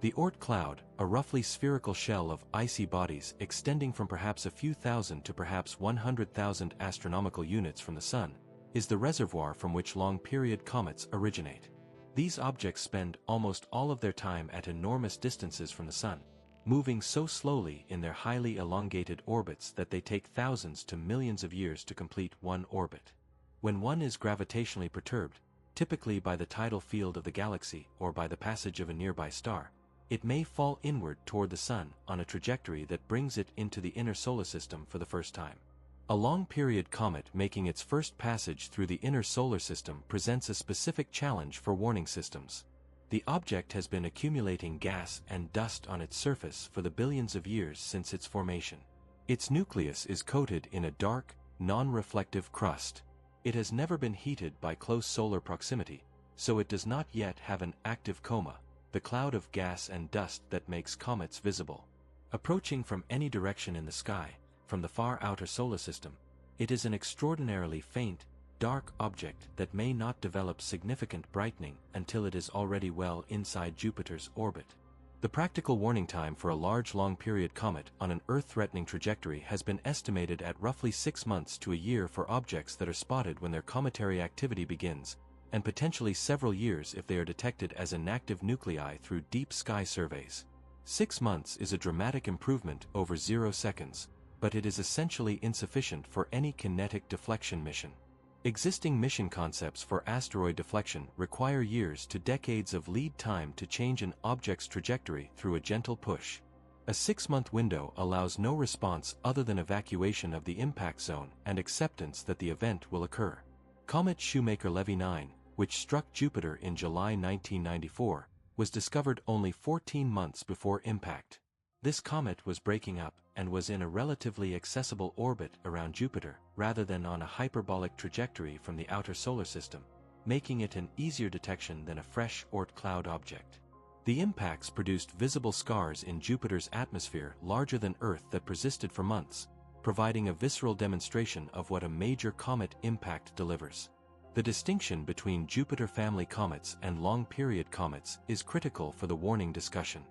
The Oort Cloud, a roughly spherical shell of icy bodies extending from perhaps a few thousand to perhaps 100,000 astronomical units from the Sun, is the reservoir from which long-period comets originate. These objects spend almost all of their time at enormous distances from the Sun, moving so slowly in their highly elongated orbits that they take thousands to millions of years to complete one orbit. When one is gravitationally perturbed, typically by the tidal field of the galaxy or by the passage of a nearby star, it may fall inward toward the Sun on a trajectory that brings it into the inner solar system for the first time. A long-period comet making its first passage through the inner solar system presents a specific challenge for warning systems. The object has been accumulating gas and dust on its surface for the billions of years since its formation. Its nucleus is coated in a dark, non-reflective crust. It has never been heated by close solar proximity, so it does not yet have an active coma, the cloud of gas and dust that makes comets visible. Approaching from any direction in the sky, from the far outer solar system, it is an extraordinarily faint, dark object that may not develop significant brightening until it is already well inside Jupiter's orbit. The practical warning time for a large long-period comet on an Earth-threatening trajectory has been estimated at roughly 6 months to a year for objects that are spotted when their cometary activity begins, and potentially several years if they are detected as inactive nuclei through deep sky surveys. 6 months is a dramatic improvement over 0 seconds, but it is essentially insufficient for any kinetic deflection mission. Existing mission concepts for asteroid deflection require years to decades of lead time to change an object's trajectory through a gentle push. A 6-month window allows no response other than evacuation of the impact zone and acceptance that the event will occur. Comet Shoemaker-Levy 9, which struck Jupiter in July 1994, was discovered only 14 months before impact. This comet was breaking up and was in a relatively accessible orbit around Jupiter rather than on a hyperbolic trajectory from the outer solar system, making it an easier detection than a fresh Oort Cloud object. The impacts produced visible scars in Jupiter's atmosphere larger than Earth that persisted for months, providing a visceral demonstration of what a major comet impact delivers. The distinction between Jupiter family comets and long-period comets is critical for the warning discussion.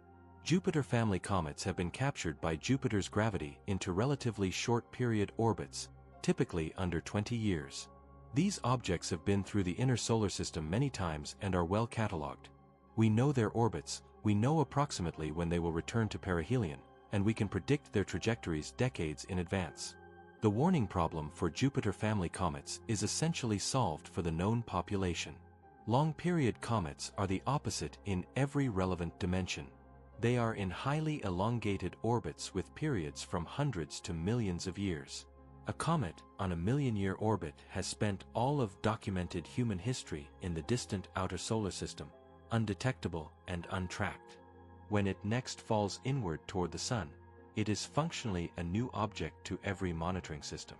Jupiter family comets have been captured by Jupiter's gravity into relatively short-period orbits, typically under 20 years. These objects have been through the inner solar system many times and are well catalogued. We know their orbits, we know approximately when they will return to perihelion, and we can predict their trajectories decades in advance. The warning problem for Jupiter family comets is essentially solved for the known population. Long-period comets are the opposite in every relevant dimension. They are in highly elongated orbits with periods from hundreds to millions of years. A comet on a million-year orbit has spent all of documented human history in the distant outer solar system, undetectable and untracked. When it next falls inward toward the Sun, it is functionally a new object to every monitoring system.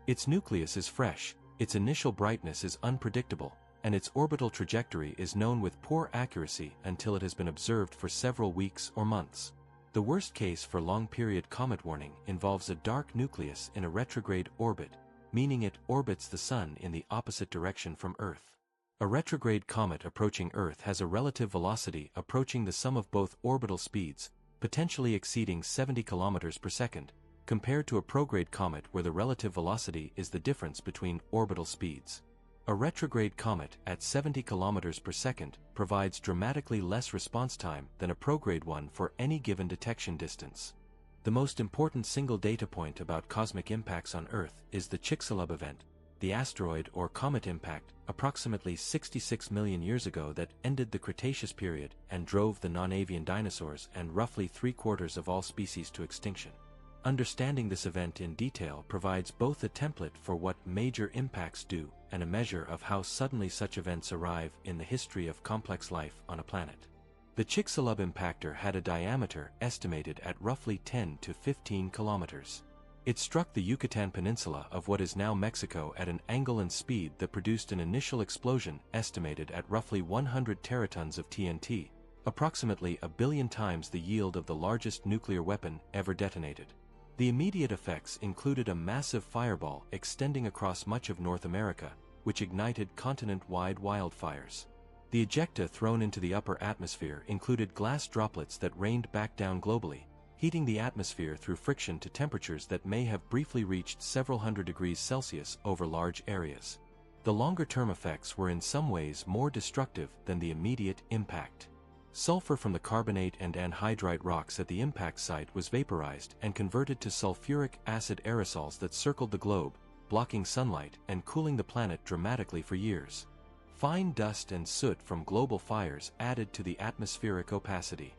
Its nucleus is fresh, its initial brightness is unpredictable, and its orbital trajectory is known with poor accuracy until it has been observed for several weeks or months. The worst case for long-period comet warning involves a dark nucleus in a retrograde orbit, meaning it orbits the Sun in the opposite direction from Earth. A retrograde comet approaching Earth has a relative velocity approaching the sum of both orbital speeds, potentially exceeding 70 km per second, compared to a prograde comet where the relative velocity is the difference between orbital speeds. A retrograde comet at 70 km per second provides dramatically less response time than a prograde one for any given detection distance. The most important single data point about cosmic impacts on Earth is the Chicxulub event, the asteroid or comet impact approximately 66 million years ago that ended the Cretaceous period and drove the non-avian dinosaurs and roughly 3/4 of all species to extinction. Understanding this event in detail provides both a template for what major impacts do and a measure of how suddenly such events arrive in the history of complex life on a planet. The Chicxulub impactor had a diameter estimated at roughly 10 to 15 kilometers. It struck the Yucatan Peninsula of what is now Mexico at an angle and speed that produced an initial explosion estimated at roughly 100 teratons of TNT, approximately a billion times the yield of the largest nuclear weapon ever detonated. The immediate effects included a massive fireball extending across much of North America, which ignited continent-wide wildfires. The ejecta thrown into the upper atmosphere included glass droplets that rained back down globally, heating the atmosphere through friction to temperatures that may have briefly reached several hundred degrees Celsius over large areas. The longer-term effects were in some ways more destructive than the immediate impact. Sulfur from the carbonate and anhydrite rocks at the impact site was vaporized and converted to sulfuric acid aerosols that circled the globe, blocking sunlight and cooling the planet dramatically for years. Fine dust and soot from global fires added to the atmospheric opacity.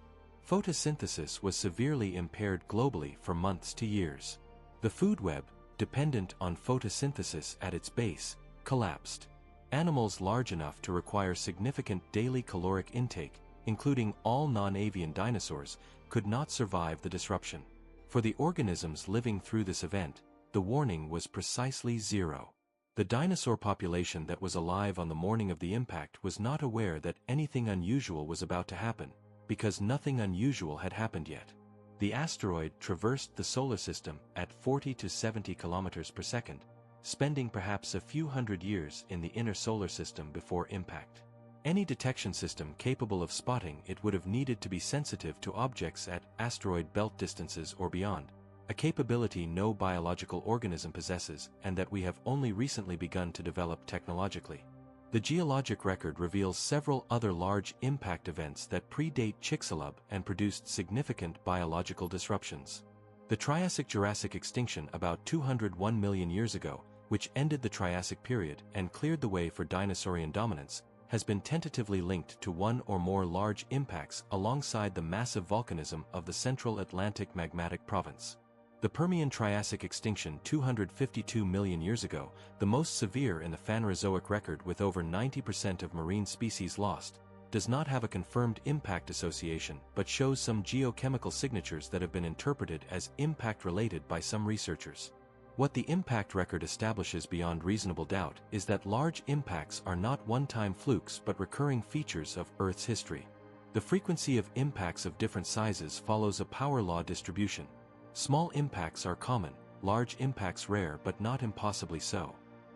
Photosynthesis was severely impaired globally for months to years. The food web, dependent on photosynthesis at its base, collapsed. Animals large enough to require significant daily caloric intake, including all non-avian dinosaurs, could not survive the disruption. For the organisms living through this event, the warning was precisely zero. The dinosaur population that was alive on the morning of the impact was not aware that anything unusual was about to happen, because nothing unusual had happened yet. The asteroid traversed the solar system at 40 to 70 kilometers per second, spending perhaps a few hundred years in the inner solar system before impact. Any detection system capable of spotting it would have needed to be sensitive to objects at asteroid belt distances or beyond, a capability no biological organism possesses and that we have only recently begun to develop technologically. The geologic record reveals several other large impact events that predate Chicxulub and produced significant biological disruptions. The Triassic-Jurassic extinction about 201 million years ago, which ended the Triassic period and cleared the way for dinosaurian dominance, has been tentatively linked to one or more large impacts alongside the massive volcanism of the Central Atlantic Magmatic Province. The Permian-Triassic extinction 252 million years ago, the most severe in the Phanerozoic record with over 90% of marine species lost, does not have a confirmed impact association but shows some geochemical signatures that have been interpreted as impact-related by some researchers. What the impact record establishes beyond reasonable doubt is that large impacts are not one-time flukes but recurring features of Earth's history. The frequency of impacts of different sizes follows a power law distribution. Small impacts are common, large impacts rare but not impossibly so.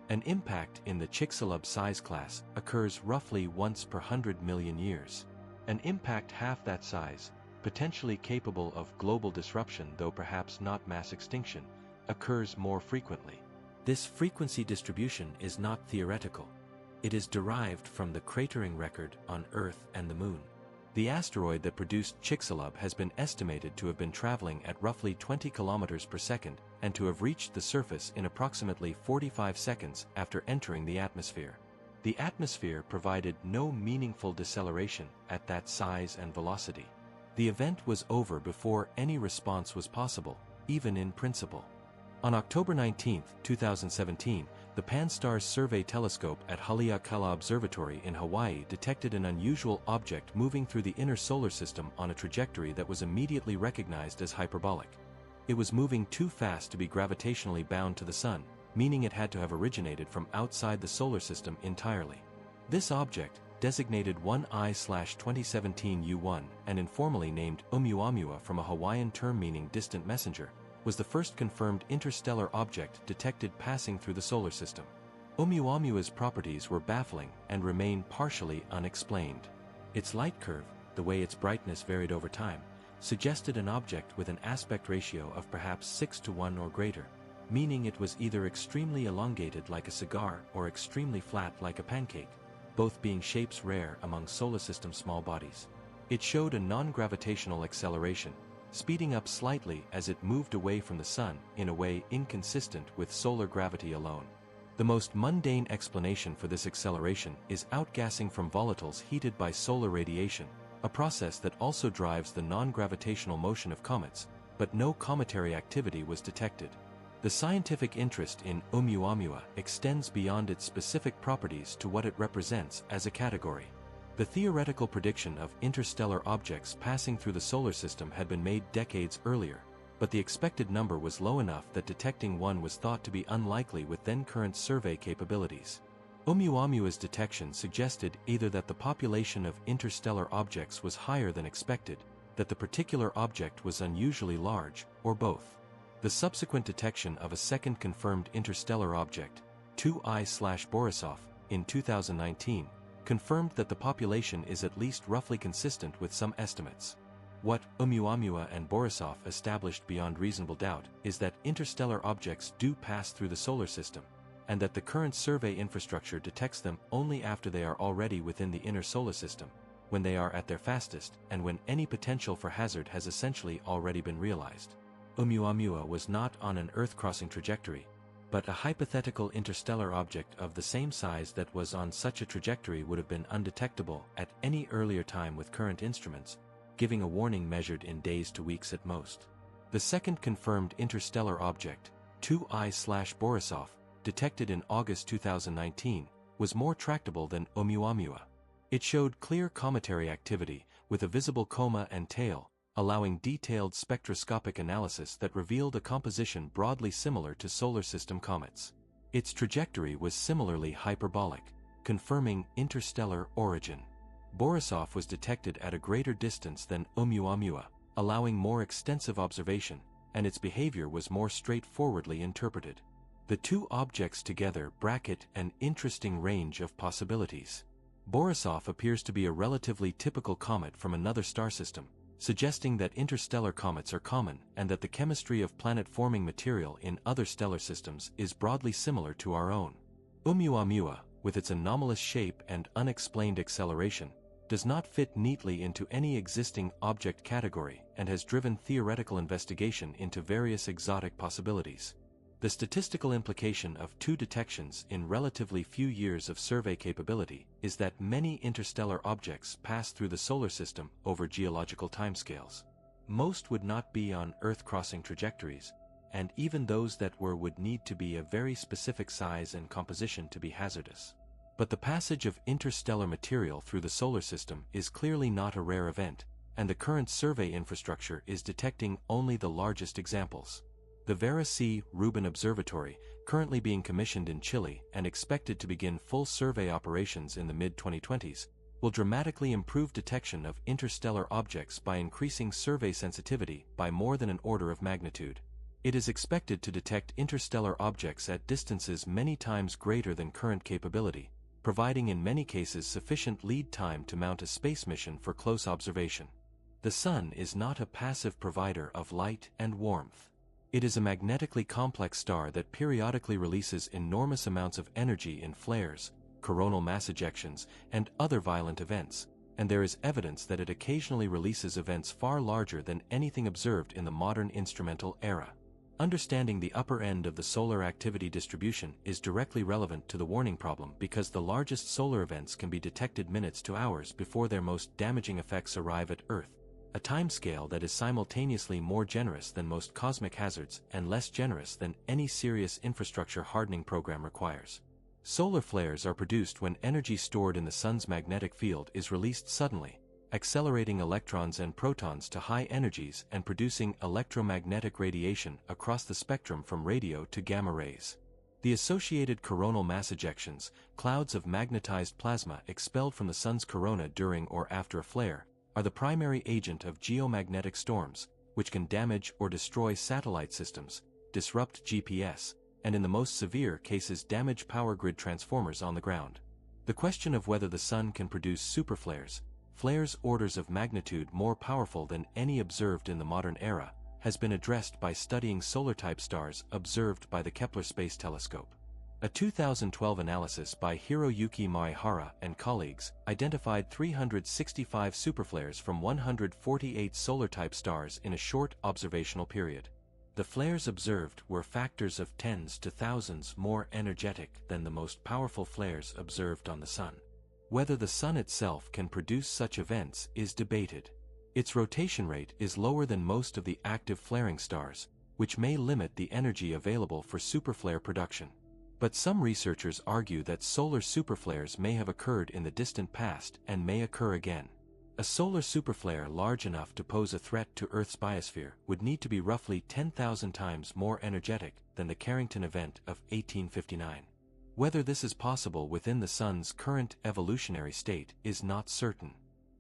An impact in the Chicxulub size class occurs roughly once per 100 million years. An impact half that size, potentially capable of global disruption though perhaps not mass extinction, occurs more frequently. This frequency distribution is not theoretical. It is derived from the cratering record on Earth and the Moon. The asteroid that produced Chicxulub has been estimated to have been traveling at roughly 20 kilometers per second and to have reached the surface in approximately 45 seconds after entering the atmosphere. The atmosphere provided no meaningful deceleration at that size and velocity. The event was over before any response was possible, even in principle. On October 19, 2017, the Pan-STARRS Survey Telescope at Haleakala Observatory in Hawaii detected an unusual object moving through the inner solar system on a trajectory that was immediately recognized as hyperbolic. It was moving too fast to be gravitationally bound to the Sun, meaning it had to have originated from outside the solar system entirely. This object, designated 1I/2017 U1 and informally named Oumuamua from a Hawaiian term meaning distant messenger, was the first confirmed interstellar object detected passing through the solar system. Oumuamua's properties were baffling and remain partially unexplained. Its light curve, the way its brightness varied over time, suggested an object with an aspect ratio of perhaps 6:1 or greater, meaning it was either extremely elongated like a cigar or extremely flat like a pancake, both being shapes rare among solar system small bodies. It showed a non-gravitational acceleration, speeding up slightly as it moved away from the Sun in a way inconsistent with solar gravity alone. The most mundane explanation for this acceleration is outgassing from volatiles heated by solar radiation, a process that also drives the non-gravitational motion of comets, but no cometary activity was detected. The scientific interest in Oumuamua extends beyond its specific properties to what it represents as a category. The theoretical prediction of interstellar objects passing through the solar system had been made decades earlier, but the expected number was low enough that detecting one was thought to be unlikely with then-current survey capabilities. Oumuamua's detection suggested either that the population of interstellar objects was higher than expected, that the particular object was unusually large, or both. The subsequent detection of a second confirmed interstellar object, 2I/Borisov, in 2019, confirmed that the population is at least roughly consistent with some estimates. What Oumuamua and Borisov established beyond reasonable doubt is that interstellar objects do pass through the solar system, and that the current survey infrastructure detects them only after they are already within the inner solar system, when they are at their fastest and when any potential for hazard has essentially already been realized. Oumuamua was not on an Earth-crossing trajectory, but a hypothetical interstellar object of the same size that was on such a trajectory would have been undetectable at any earlier time with current instruments, giving a warning measured in days to weeks at most. The second confirmed interstellar object, 2I/Borisov, detected in August 2019, was more tractable than Oumuamua. It showed clear cometary activity, with a visible coma and tail, allowing detailed spectroscopic analysis that revealed a composition broadly similar to solar system comets. Its trajectory was similarly hyperbolic, confirming interstellar origin. Borisov was detected at a greater distance than Oumuamua, allowing more extensive observation, and its behavior was more straightforwardly interpreted. The two objects together bracket an interesting range of possibilities. Borisov appears to be a relatively typical comet from another star system, suggesting that interstellar comets are common and that the chemistry of planet-forming material in other stellar systems is broadly similar to our own. Oumuamua, with its anomalous shape and unexplained acceleration, does not fit neatly into any existing object category and has driven theoretical investigation into various exotic possibilities. The statistical implication of two detections in relatively few years of survey capability is that many interstellar objects pass through the solar system over geological timescales. Most would not be on Earth-crossing trajectories, and even those that were would need to be a very specific size and composition to be hazardous. But the passage of interstellar material through the solar system is clearly not a rare event, and the current survey infrastructure is detecting only the largest examples. The Vera C. Rubin Observatory, currently being commissioned in Chile and expected to begin full survey operations in the mid-2020s, will dramatically improve detection of interstellar objects by increasing survey sensitivity by more than an order of magnitude. It is expected to detect interstellar objects at distances many times greater than current capability, providing in many cases sufficient lead time to mount a space mission for close observation. The Sun is not a passive provider of light and warmth. It is a magnetically complex star that periodically releases enormous amounts of energy in flares, coronal mass ejections, and other violent events, and there is evidence that it occasionally releases events far larger than anything observed in the modern instrumental era. Understanding the upper end of the solar activity distribution is directly relevant to the warning problem because the largest solar events can be detected minutes to hours before their most damaging effects arrive at Earth, a timescale that is simultaneously more generous than most cosmic hazards and less generous than any serious infrastructure hardening program requires. Solar flares are produced when energy stored in the Sun's magnetic field is released suddenly, accelerating electrons and protons to high energies and producing electromagnetic radiation across the spectrum from radio to gamma rays. The associated coronal mass ejections, clouds of magnetized plasma expelled from the Sun's corona during or after a flare, are the primary agent of geomagnetic storms, which can damage or destroy satellite systems, disrupt GPS, and in the most severe cases damage power grid transformers on the ground. The question of whether the Sun can produce superflares, flares orders of magnitude more powerful than any observed in the modern era, has been addressed by studying solar-type stars observed by the Kepler Space Telescope. A 2012 analysis by Hiroyuki Maehara and colleagues identified 365 superflares from 148 solar-type stars in a short observational period. The flares observed were factors of tens to thousands more energetic than the most powerful flares observed on the Sun. Whether the Sun itself can produce such events is debated. Its rotation rate is lower than most of the active flaring stars, which may limit the energy available for superflare production. But some researchers argue that solar superflares may have occurred in the distant past and may occur again. A solar superflare large enough to pose a threat to Earth's biosphere would need to be roughly 10,000 times more energetic than the Carrington Event of 1859. Whether this is possible within the Sun's current evolutionary state is not certain.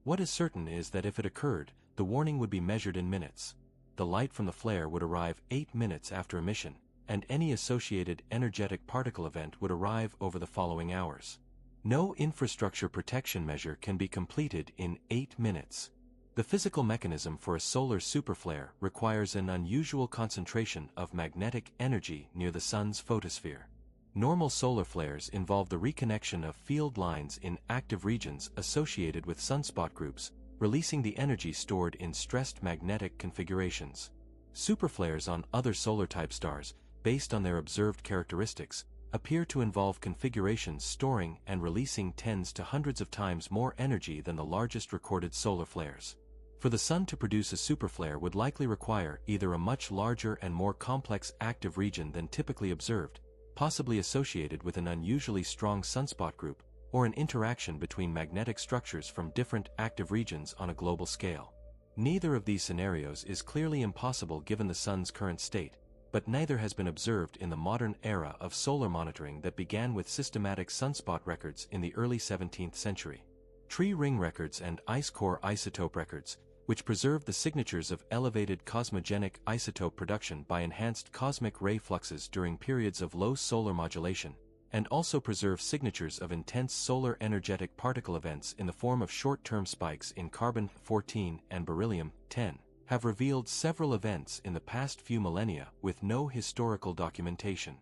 What is certain is that if it occurred, the warning would be measured in minutes. The light from the flare would arrive 8 minutes after emission, and any associated energetic particle event would arrive over the following hours. No infrastructure protection measure can be completed in 8 minutes. The physical mechanism for a solar superflare requires an unusual concentration of magnetic energy near the Sun's photosphere. Normal solar flares involve the reconnection of field lines in active regions associated with sunspot groups, releasing the energy stored in stressed magnetic configurations. Superflares on other solar-type stars, based on their observed characteristics, appear to involve configurations storing and releasing tens to hundreds of times more energy than the largest recorded solar flares. For the Sun to produce a superflare would likely require either a much larger and more complex active region than typically observed, possibly associated with an unusually strong sunspot group, or an interaction between magnetic structures from different active regions on a global scale. Neither of these scenarios is clearly impossible given the Sun's current state, but neither has been observed in the modern era of solar monitoring that began with systematic sunspot records in the early 17th century. Tree ring records and ice core isotope records, which preserve the signatures of elevated cosmogenic isotope production by enhanced cosmic ray fluxes during periods of low solar modulation, and also preserve signatures of intense solar energetic particle events in the form of short-term spikes in carbon-14 and beryllium-10, have revealed several events in the past few millennia with no historical documentation.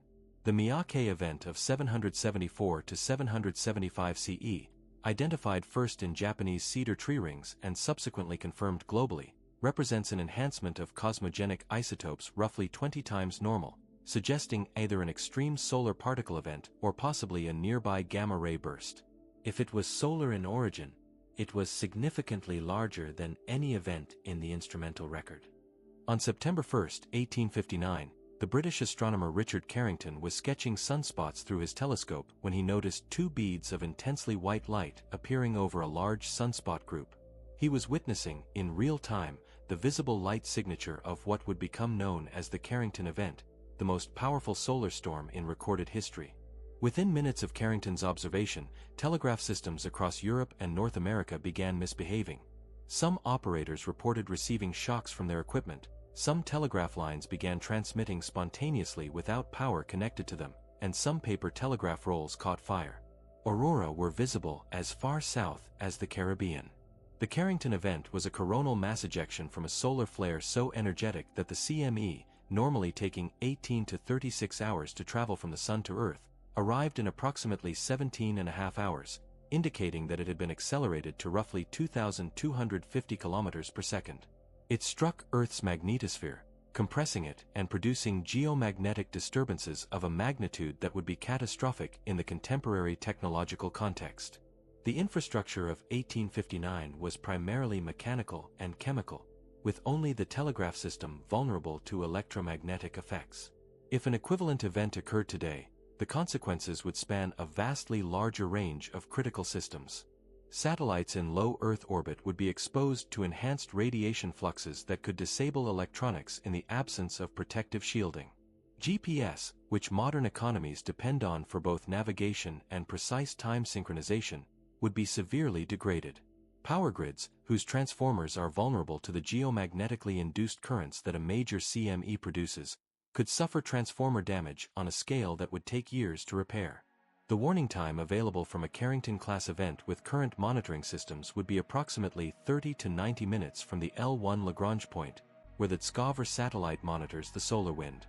The Miyake event of 774 to 775 CE, identified first in Japanese cedar tree rings and subsequently confirmed globally, represents an enhancement of cosmogenic isotopes roughly 20 times normal, suggesting either an extreme solar particle event or possibly a nearby gamma-ray burst. If it was solar in origin, it was significantly larger than any event in the instrumental record. On September 1, 1859, the British astronomer Richard Carrington was sketching sunspots through his telescope when he noticed two beads of intensely white light appearing over a large sunspot group. He was witnessing, in real time, the visible light signature of what would become known as the Carrington Event, the most powerful solar storm in recorded history. Within minutes of Carrington's observation, telegraph systems across Europe and North America began misbehaving. Some operators reported receiving shocks from their equipment, some telegraph lines began transmitting spontaneously without power connected to them, and some paper telegraph rolls caught fire. Aurora were visible as far south as the Caribbean. The Carrington Event was a coronal mass ejection from a solar flare so energetic that the CME, normally taking 18 to 36 hours to travel from the Sun to Earth, arrived in approximately 17.5 hours, indicating that it had been accelerated to roughly 2,250 kilometers per second. It struck Earth's magnetosphere, compressing it and producing geomagnetic disturbances of a magnitude that would be catastrophic in the contemporary technological context. The infrastructure of 1859 was primarily mechanical and chemical, with only the telegraph system vulnerable to electromagnetic effects. If an equivalent event occurred today, the consequences would span a vastly larger range of critical systems. Satellites in low Earth orbit would be exposed to enhanced radiation fluxes that could disable electronics in the absence of protective shielding. GPS, which modern economies depend on for both navigation and precise time synchronization, would be severely degraded. Power grids, whose transformers are vulnerable to the geomagnetically induced currents that a major CME produces, could suffer transformer damage on a scale that would take years to repair. The warning time available from a Carrington-class event with current monitoring systems would be approximately 30 to 90 minutes from the L1 Lagrange point, where the Discover satellite monitors the solar wind.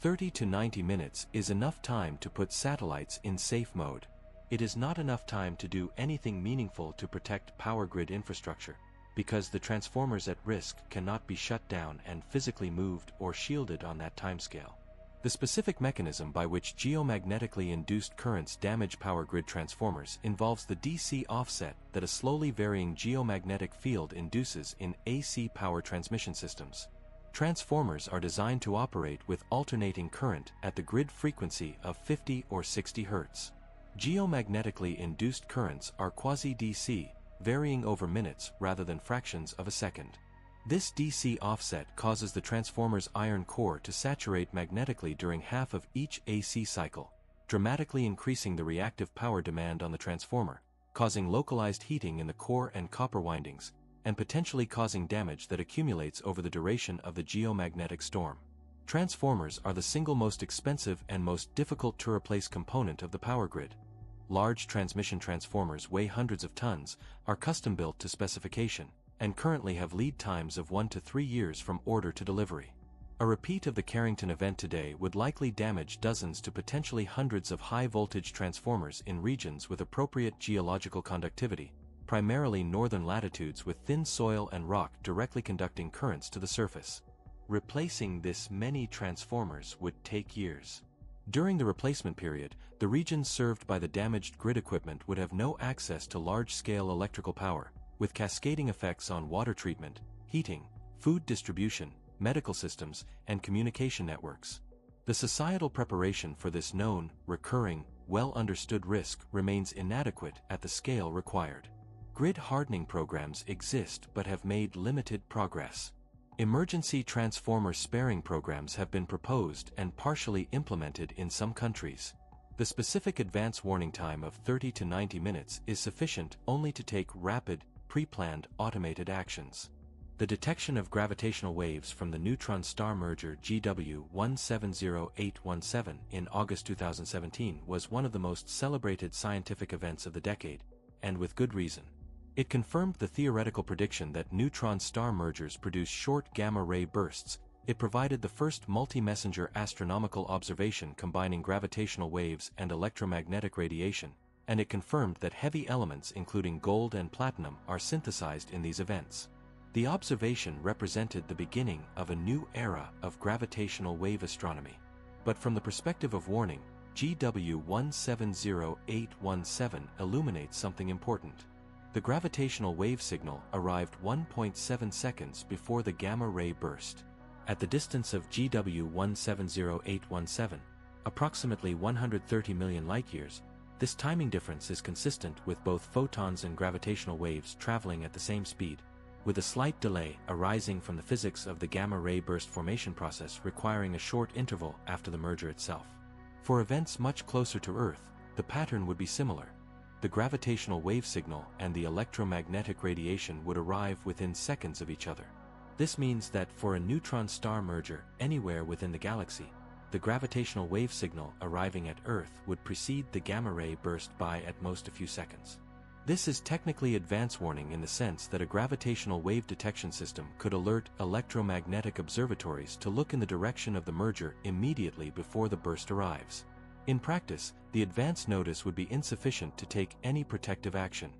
30 to 90 minutes is enough time to put satellites in safe mode. It is not enough time to do anything meaningful to protect power grid infrastructure, because the transformers at risk cannot be shut down and physically moved or shielded on that timescale. The specific mechanism by which geomagnetically induced currents damage power grid transformers involves the DC offset that a slowly varying geomagnetic field induces in AC power transmission systems. Transformers are designed to operate with alternating current at the grid frequency of 50 or 60 Hz. Geomagnetically induced currents are quasi-DC, varying over minutes rather than fractions of a second. This DC offset causes the transformer's iron core to saturate magnetically during half of each AC cycle, dramatically increasing the reactive power demand on the transformer, causing localized heating in the core and copper windings, and potentially causing damage that accumulates over the duration of the geomagnetic storm. Transformers are the single most expensive and most difficult to replace component of the power grid. Large transmission transformers weigh hundreds of tons, are custom-built to specification, and currently have lead times of 1 to 3 years from order to delivery. A repeat of the Carrington event today would likely damage dozens to potentially hundreds of high-voltage transformers in regions with appropriate geological conductivity, primarily northern latitudes with thin soil and rock directly conducting currents to the surface. Replacing this many transformers would take years. During the replacement period, the regions served by the damaged grid equipment would have no access to large-scale electrical power, with cascading effects on water treatment, heating, food distribution, medical systems, and communication networks. The societal preparation for this known, recurring, well-understood risk remains inadequate at the scale required. Grid hardening programs exist but have made limited progress. Emergency transformer sparing programs have been proposed and partially implemented in some countries. The specific advance warning time of 30 to 90 minutes is sufficient only to take rapid, pre-planned automated actions. The detection of gravitational waves from the neutron star merger GW 170817 in August 2017 was one of the most celebrated scientific events of the decade, and with good reason. It confirmed the theoretical prediction that neutron star mergers produce short gamma-ray bursts. It provided the first multi-messenger astronomical observation combining gravitational waves and electromagnetic radiation, and it confirmed that heavy elements including gold and platinum are synthesized in these events. The observation represented the beginning of a new era of gravitational wave astronomy. But from the perspective of warning, GW 170817 illuminates something important. The gravitational wave signal arrived 1.7 seconds before the gamma-ray burst. At the distance of GW 170817, approximately 130 million light-years, this timing difference is consistent with both photons and gravitational waves traveling at the same speed, with a slight delay arising from the physics of the gamma-ray burst formation process requiring a short interval after the merger itself. For events much closer to Earth, the pattern would be similar. The gravitational wave signal and the electromagnetic radiation would arrive within seconds of each other. This means that for a neutron star merger anywhere within the galaxy, the gravitational wave signal arriving at Earth would precede the gamma-ray burst by at most a few seconds. This is technically advance warning in the sense that a gravitational wave detection system could alert electromagnetic observatories to look in the direction of the merger immediately before the burst arrives. In practice, the advance notice would be insufficient to take any protective action.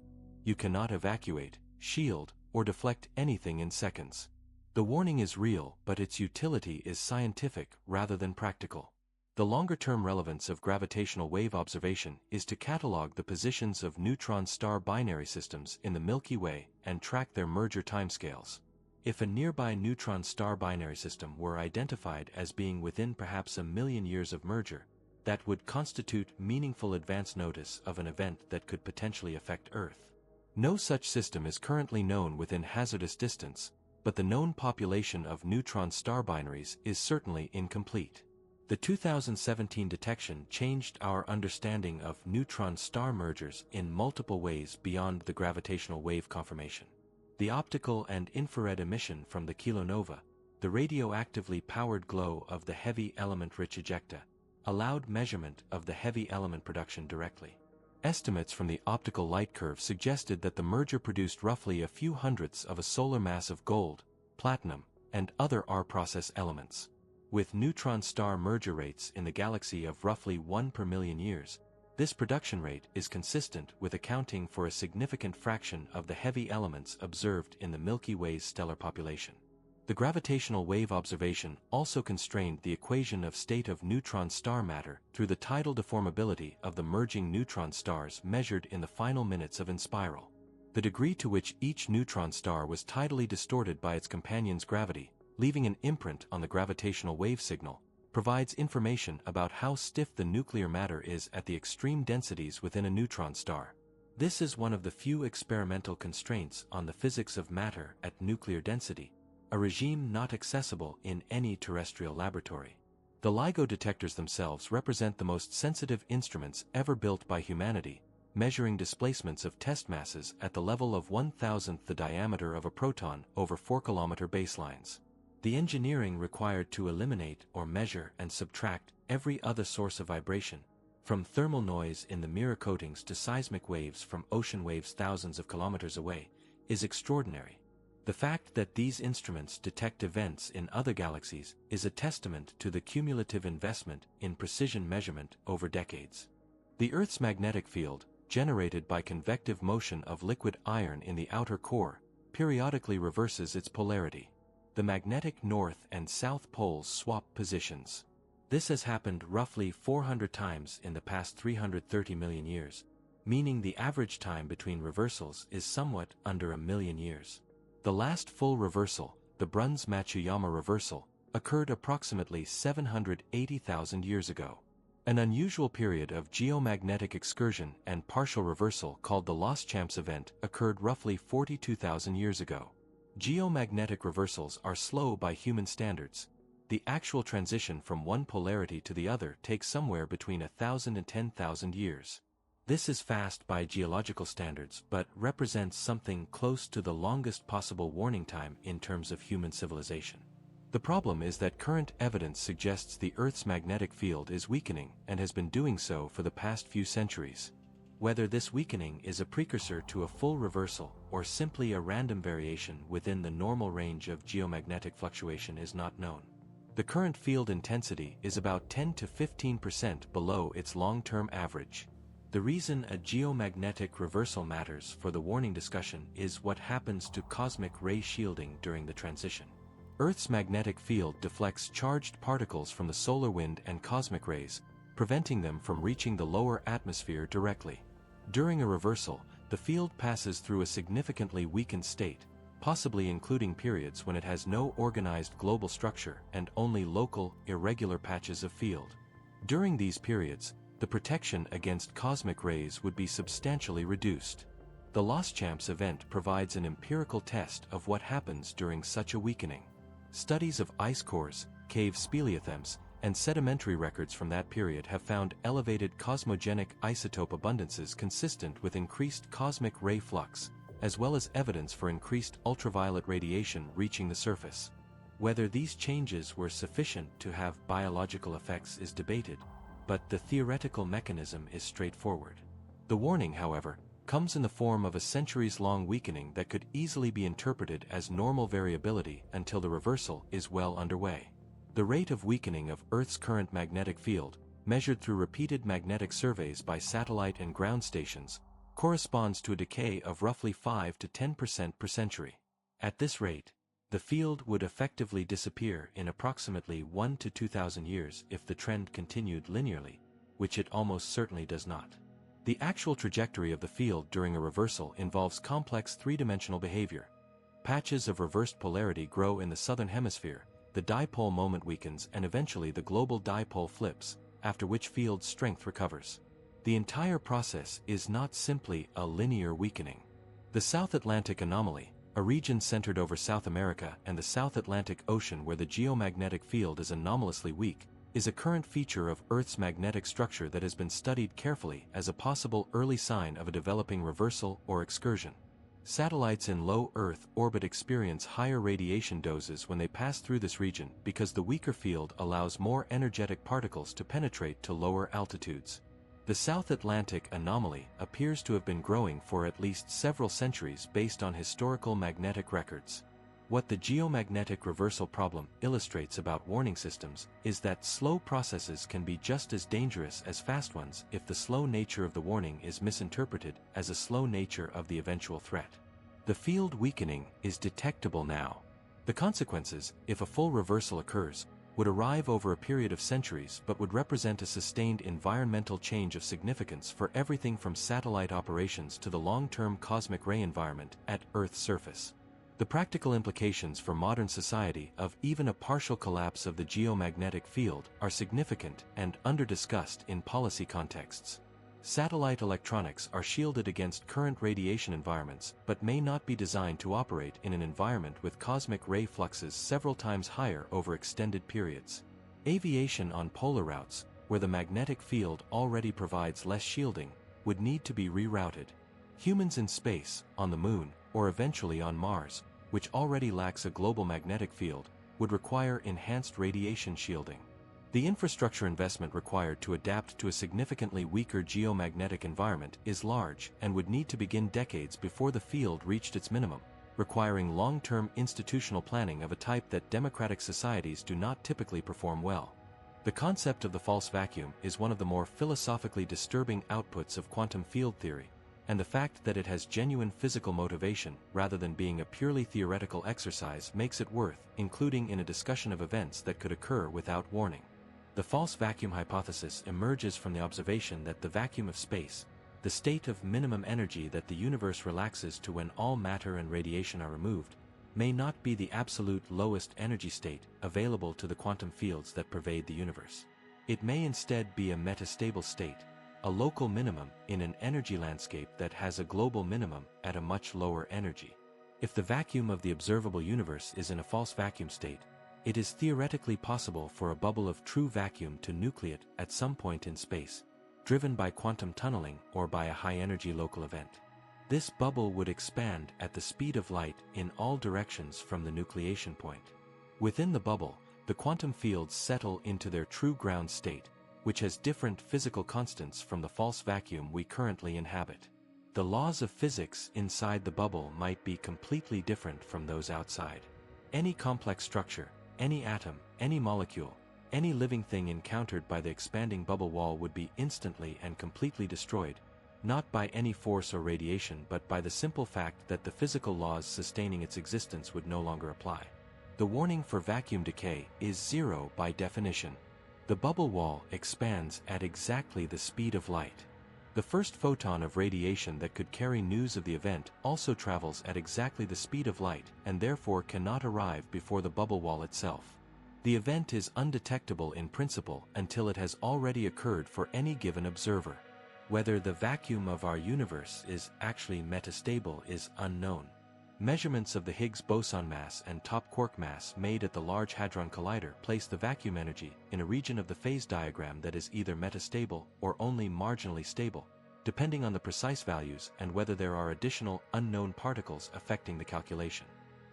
You cannot evacuate, shield, or deflect anything in seconds. The warning is real, but its utility is scientific rather than practical. The longer-term relevance of gravitational wave observation is to catalog the positions of neutron star binary systems in the Milky Way and track their merger timescales. If a nearby neutron star binary system were identified as being within perhaps 1 million years of merger, that would constitute meaningful advance notice of an event that could potentially affect Earth. No such system is currently known within hazardous distance, but the known population of neutron star binaries is certainly incomplete. The 2017 detection changed our understanding of neutron star mergers in multiple ways beyond the gravitational wave conformation. The optical and infrared emission from the kilonova, the radioactively powered glow of the heavy element-rich ejecta, allowed measurement of the heavy element production directly. Estimates from the optical light curve suggested that the merger produced roughly a few hundredths of a solar mass of gold, platinum, and other R-process elements. With neutron star merger rates in the galaxy of roughly 1 per million years, this production rate is consistent with accounting for a significant fraction of the heavy elements observed in the Milky Way's stellar population. The gravitational wave observation also constrained the equation of state of neutron star matter through the tidal deformability of the merging neutron stars measured in the final minutes of inspiral. The degree to which each neutron star was tidally distorted by its companion's gravity, leaving an imprint on the gravitational wave signal, provides information about how stiff the nuclear matter is at the extreme densities within a neutron star. This is one of the few experimental constraints on the physics of matter at nuclear density, a regime not accessible in any terrestrial laboratory. The LIGO detectors themselves represent the most sensitive instruments ever built by humanity, measuring displacements of test masses at the level of 1,000th the diameter of a proton over 4-kilometer baselines. The engineering required to eliminate or measure and subtract every other source of vibration, from thermal noise in the mirror coatings to seismic waves from ocean waves thousands of kilometers away, is extraordinary. The fact that these instruments detect events in other galaxies is a testament to the cumulative investment in precision measurement over decades. The Earth's magnetic field, generated by convective motion of liquid iron in the outer core, periodically reverses its polarity. The magnetic north and south poles swap positions. This has happened roughly 400 times in the past 330 million years, meaning the average time between reversals is somewhat under 1 million years. The last full reversal, the Bruns-Matsuyama reversal, occurred approximately 780,000 years ago. An unusual period of geomagnetic excursion and partial reversal called the Loschamps event occurred roughly 42,000 years ago. Geomagnetic reversals are slow by human standards. The actual transition from one polarity to the other takes somewhere between 1,000 and 10,000 years. This is fast by geological standards but represents something close to the longest possible warning time in terms of human civilization. The problem is that current evidence suggests the Earth's magnetic field is weakening and has been doing so for the past few centuries. Whether this weakening is a precursor to a full reversal or simply a random variation within the normal range of geomagnetic fluctuation is not known. The current field intensity is about 10 to 15% below its long-term average. The reason a geomagnetic reversal matters for the warning discussion is what happens to cosmic ray shielding during the transition. Earth's magnetic field deflects charged particles from the solar wind and cosmic rays, preventing them from reaching the lower atmosphere directly. During a reversal, the field passes through a significantly weakened state, possibly including periods when it has no organized global structure and only local, irregular patches of field. During these periods, the protection against cosmic rays would be substantially reduced. The Lostchamps event provides an empirical test of what happens during such a weakening. Studies of ice cores, cave speleothems, and sedimentary records from that period have found elevated cosmogenic isotope abundances consistent with increased cosmic ray flux, as well as evidence for increased ultraviolet radiation reaching the surface. Whether these changes were sufficient to have biological effects is debated, but the theoretical mechanism is straightforward. The warning, however, comes in the form of a centuries-long weakening that could easily be interpreted as normal variability until the reversal is well underway. The rate of weakening of Earth's current magnetic field, measured through repeated magnetic surveys by satellite and ground stations, corresponds to a decay of roughly 5 to 10% per century. At this rate, the field would effectively disappear in approximately 1 to 2,000 years if the trend continued linearly, which it almost certainly does not. The actual trajectory of the field during a reversal involves complex three-dimensional behavior. Patches of reversed polarity grow in the southern hemisphere, the dipole moment weakens and eventually the global dipole flips, after which field strength recovers. The entire process is not simply a linear weakening. The South Atlantic anomaly, a region centered over South America and the South Atlantic Ocean where the geomagnetic field is anomalously weak, is a current feature of Earth's magnetic structure that has been studied carefully as a possible early sign of a developing reversal or excursion. Satellites in low Earth orbit experience higher radiation doses when they pass through this region because the weaker field allows more energetic particles to penetrate to lower altitudes. The South Atlantic anomaly appears to have been growing for at least several centuries based on historical magnetic records. What the geomagnetic reversal problem illustrates about warning systems is that slow processes can be just as dangerous as fast ones if the slow nature of the warning is misinterpreted as a slow nature of the eventual threat. The field weakening is detectable now. The consequences, if a full reversal occurs, would arrive over a period of centuries but would represent a sustained environmental change of significance for everything from satellite operations to the long-term cosmic ray environment at Earth's surface. The practical implications for modern society of even a partial collapse of the geomagnetic field are significant and under-discussed in policy contexts. Satellite electronics are shielded against current radiation environments but may not be designed to operate in an environment with cosmic ray fluxes several times higher over extended periods. Aviation on polar routes, where the magnetic field already provides less shielding, would need to be rerouted. Humans in space, on the Moon, or eventually on Mars, which already lacks a global magnetic field, would require enhanced radiation shielding. The infrastructure investment required to adapt to a significantly weaker geomagnetic environment is large and would need to begin decades before the field reached its minimum, requiring long-term institutional planning of a type that democratic societies do not typically perform well. The concept of the false vacuum is one of the more philosophically disturbing outputs of quantum field theory, and the fact that it has genuine physical motivation rather than being a purely theoretical exercise makes it worth including in a discussion of events that could occur without warning. The false vacuum hypothesis emerges from the observation that the vacuum of space, the state of minimum energy that the universe relaxes to when all matter and radiation are removed, may not be the absolute lowest energy state available to the quantum fields that pervade the universe. It may instead be a metastable state, a local minimum in an energy landscape that has a global minimum at a much lower energy. If the vacuum of the observable universe is in a false vacuum state, it is theoretically possible for a bubble of true vacuum to nucleate at some point in space, driven by quantum tunneling or by a high-energy local event. This bubble would expand at the speed of light in all directions from the nucleation point. Within the bubble, the quantum fields settle into their true ground state, which has different physical constants from the false vacuum we currently inhabit. The laws of physics inside the bubble might be completely different from those outside. Any complex structure, any atom, any molecule, any living thing encountered by the expanding bubble wall would be instantly and completely destroyed, not by any force or radiation but by the simple fact that the physical laws sustaining its existence would no longer apply. The warning for vacuum decay is zero by definition. The bubble wall expands at exactly the speed of light. The first photon of radiation that could carry news of the event also travels at exactly the speed of light and therefore cannot arrive before the bubble wall itself. The event is undetectable in principle until it has already occurred for any given observer. Whether the vacuum of our universe is actually metastable is unknown. Measurements of the Higgs boson mass and top quark mass made at the Large Hadron Collider place the vacuum energy in a region of the phase diagram that is either metastable or only marginally stable, depending on the precise values and whether there are additional unknown particles affecting the calculation.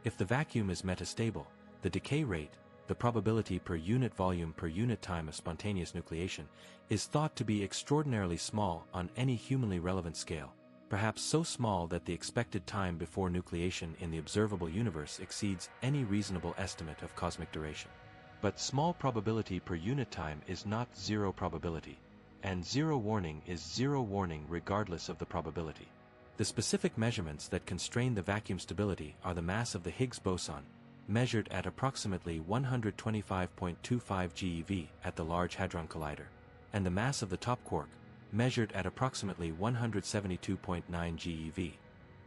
If the vacuum is metastable, the decay rate, the probability per unit volume per unit time of spontaneous nucleation, is thought to be extraordinarily small on any humanly relevant scale, perhaps so small that the expected time before nucleation in the observable universe exceeds any reasonable estimate of cosmic duration. But small probability per unit time is not zero probability, and zero warning is zero warning regardless of the probability. The specific measurements that constrain the vacuum stability are the mass of the Higgs boson, measured at approximately 125.25 GeV at the Large Hadron Collider, and the mass of the top quark, measured at approximately 172.9 GeV.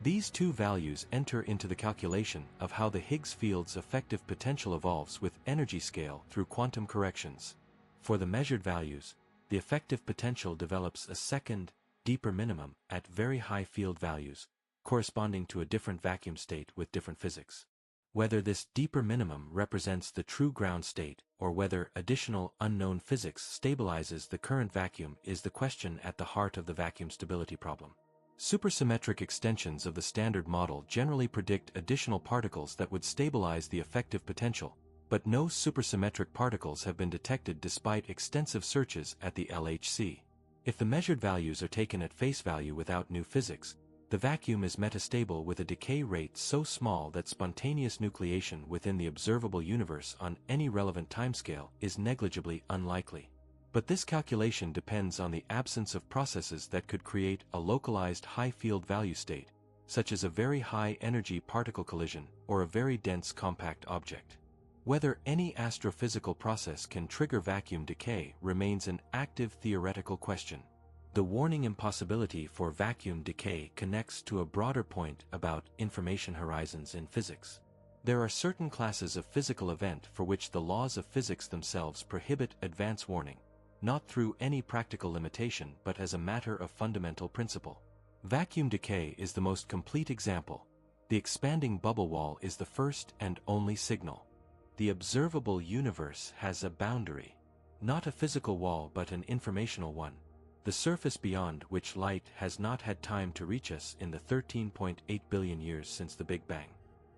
These two values enter into the calculation of how the Higgs field's effective potential evolves with energy scale through quantum corrections. For the measured values, the effective potential develops a second, deeper minimum at very high field values, corresponding to a different vacuum state with different physics. Whether this deeper minimum represents the true ground state or whether additional unknown physics stabilizes the current vacuum is the question at the heart of the vacuum stability problem. Supersymmetric extensions of the Standard Model generally predict additional particles that would stabilize the effective potential, but no supersymmetric particles have been detected despite extensive searches at the LHC. If the measured values are taken at face value without new physics, the vacuum is metastable with a decay rate so small that spontaneous nucleation within the observable universe on any relevant timescale is negligibly unlikely. But this calculation depends on the absence of processes that could create a localized high field value state, such as a very high energy particle collision or a very dense compact object. Whether any astrophysical process can trigger vacuum decay remains an active theoretical question. The warning impossibility for vacuum decay connects to a broader point about information horizons in physics. There are certain classes of physical event for which the laws of physics themselves prohibit advance warning, not through any practical limitation but as a matter of fundamental principle. Vacuum decay is the most complete example. The expanding bubble wall is the first and only signal. The observable universe has a boundary, not a physical wall but an informational one, the surface beyond which light has not had time to reach us in the 13.8 billion years since the Big Bang.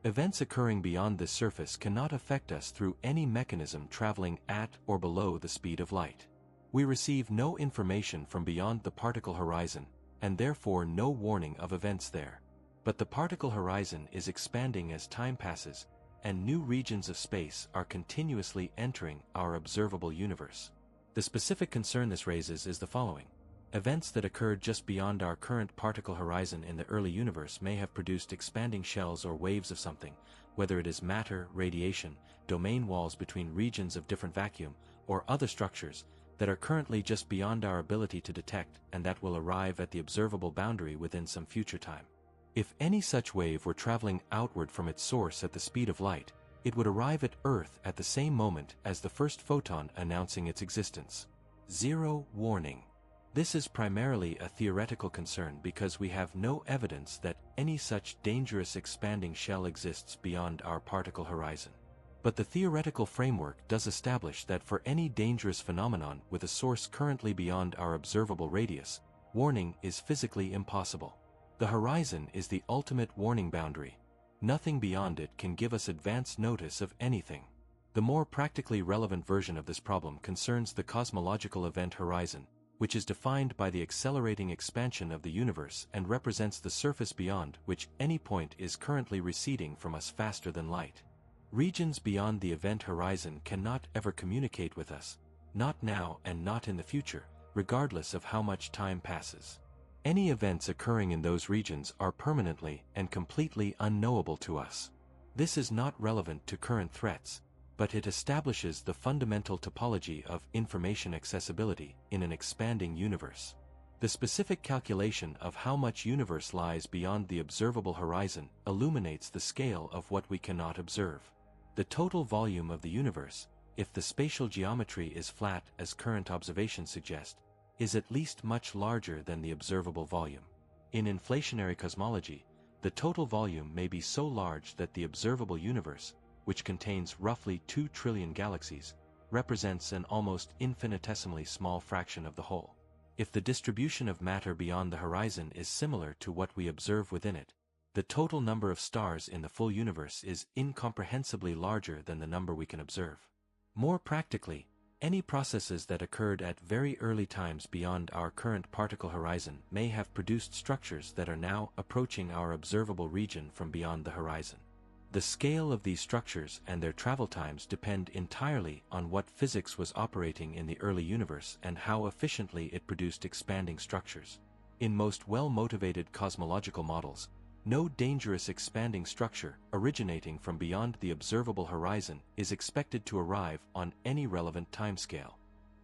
Events occurring beyond this surface cannot affect us through any mechanism traveling at or below the speed of light. We receive no information from beyond the particle horizon, and therefore no warning of events there. But the particle horizon is expanding as time passes, and new regions of space are continuously entering our observable universe. The specific concern this raises is the following. Events that occurred just beyond our current particle horizon in the early universe may have produced expanding shells or waves of something, whether it is matter, radiation, domain walls between regions of different vacuum, or other structures, that are currently just beyond our ability to detect and that will arrive at the observable boundary within some future time. If any such wave were traveling outward from its source at the speed of light, it would arrive at Earth at the same moment as the first photon announcing its existence. Zero warning. This is primarily a theoretical concern because we have no evidence that any such dangerous expanding shell exists beyond our particle horizon. But the theoretical framework does establish that for any dangerous phenomenon with a source currently beyond our observable radius, warning is physically impossible. The horizon is the ultimate warning boundary. Nothing beyond it can give us advance notice of anything. The more practically relevant version of this problem concerns the cosmological event horizon, which is defined by the accelerating expansion of the universe and represents the surface beyond which any point is currently receding from us faster than light. Regions beyond the event horizon cannot ever communicate with us, not now and not in the future, regardless of how much time passes. Any events occurring in those regions are permanently and completely unknowable to us. This is not relevant to current threats, but it establishes the fundamental topology of information accessibility in an expanding universe. The specific calculation of how much universe lies beyond the observable horizon illuminates the scale of what we cannot observe. The total volume of the universe, if the spatial geometry is flat as current observations suggest, is at least much larger than the observable volume. In inflationary cosmology, the total volume may be so large that the observable universe, which contains roughly 2 trillion galaxies, represents an almost infinitesimally small fraction of the whole. If the distribution of matter beyond the horizon is similar to what we observe within it, the total number of stars in the full universe is incomprehensibly larger than the number we can observe. More practically, any processes that occurred at very early times beyond our current particle horizon may have produced structures that are now approaching our observable region from beyond the horizon. The scale of these structures and their travel times depend entirely on what physics was operating in the early universe and how efficiently it produced expanding structures. In most well-motivated cosmological models, no dangerous expanding structure originating from beyond the observable horizon is expected to arrive on any relevant timescale.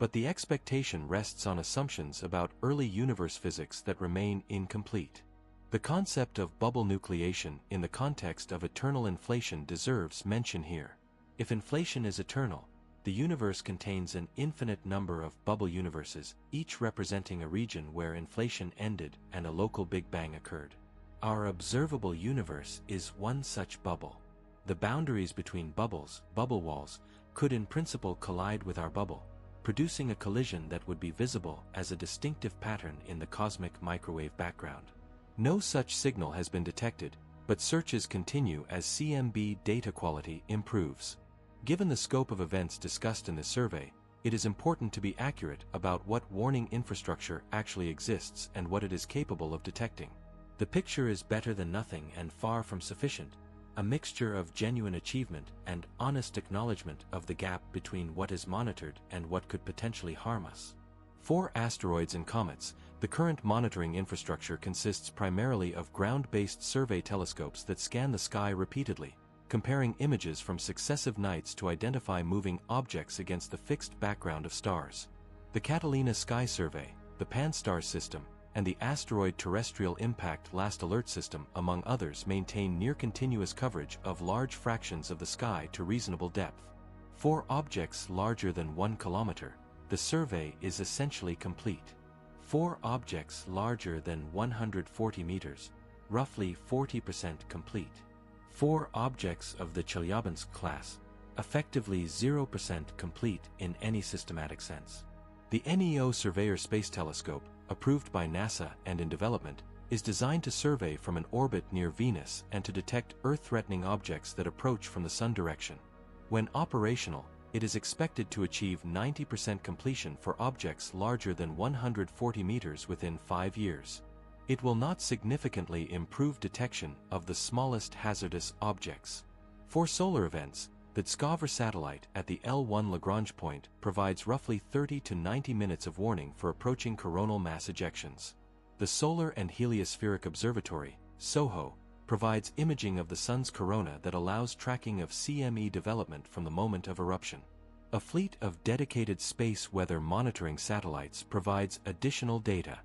But the expectation rests on assumptions about early universe physics that remain incomplete. The concept of bubble nucleation in the context of eternal inflation deserves mention here. If inflation is eternal, the universe contains an infinite number of bubble universes, each representing a region where inflation ended and a local Big Bang occurred. Our observable universe is one such bubble. The boundaries between bubbles, bubble walls, could in principle collide with our bubble, producing a collision that would be visible as a distinctive pattern in the cosmic microwave background. No such signal has been detected, but searches continue as CMB data quality improves. Given the scope of events discussed in this survey, it is important to be accurate about what warning infrastructure actually exists and what it is capable of detecting. The picture is better than nothing and far from sufficient, a mixture of genuine achievement and honest acknowledgement of the gap between what is monitored and what could potentially harm us. For asteroids and comets, the current monitoring infrastructure consists primarily of ground-based survey telescopes that scan the sky repeatedly, comparing images from successive nights to identify moving objects against the fixed background of stars. The Catalina Sky Survey, the Pan-STARRS system, and the Asteroid Terrestrial Impact Last Alert System, among others, maintain near-continuous coverage of large fractions of the sky to reasonable depth. For objects larger than 1 kilometer, the survey is essentially complete. For objects larger than 140 meters, roughly 40% complete. For objects of the Chelyabinsk class, effectively 0% complete in any systematic sense. The NEO Surveyor Space Telescope, approved by NASA and in development, is designed to survey from an orbit near Venus and to detect Earth-threatening objects that approach from the Sun direction. When operational, it is expected to achieve 90% completion for objects larger than 140 meters within 5 years. It will not significantly improve detection of the smallest hazardous objects. For solar events, the Discover satellite at the L1 Lagrange point provides roughly 30 to 90 minutes of warning for approaching coronal mass ejections. The Solar and Heliospheric Observatory, SOHO, provides imaging of the Sun's corona that allows tracking of CME development from the moment of eruption. A fleet of dedicated space weather monitoring satellites provides additional data,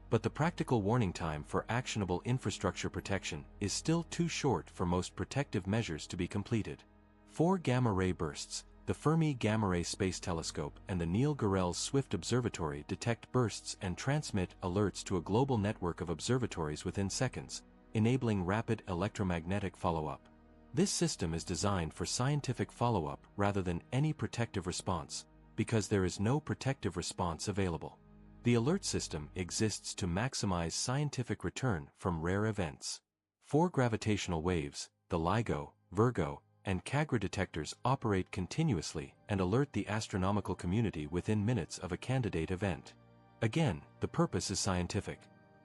but the practical warning time for actionable infrastructure protection is still too short for most protective measures to be completed. For gamma-ray bursts, the Fermi Gamma-ray Space Telescope and the Neil Gorel Swift Observatory detect bursts and transmit alerts to a global network of observatories within seconds, enabling rapid electromagnetic follow-up. This system is designed for scientific follow-up rather than any protective response, because there is no protective response available. The alert system exists to maximize scientific return from rare events. 4 gravitational waves, the LIGO, Virgo, and CAGRA detectors operate continuously and alert the astronomical community within minutes of a candidate event. Again, the purpose is scientific.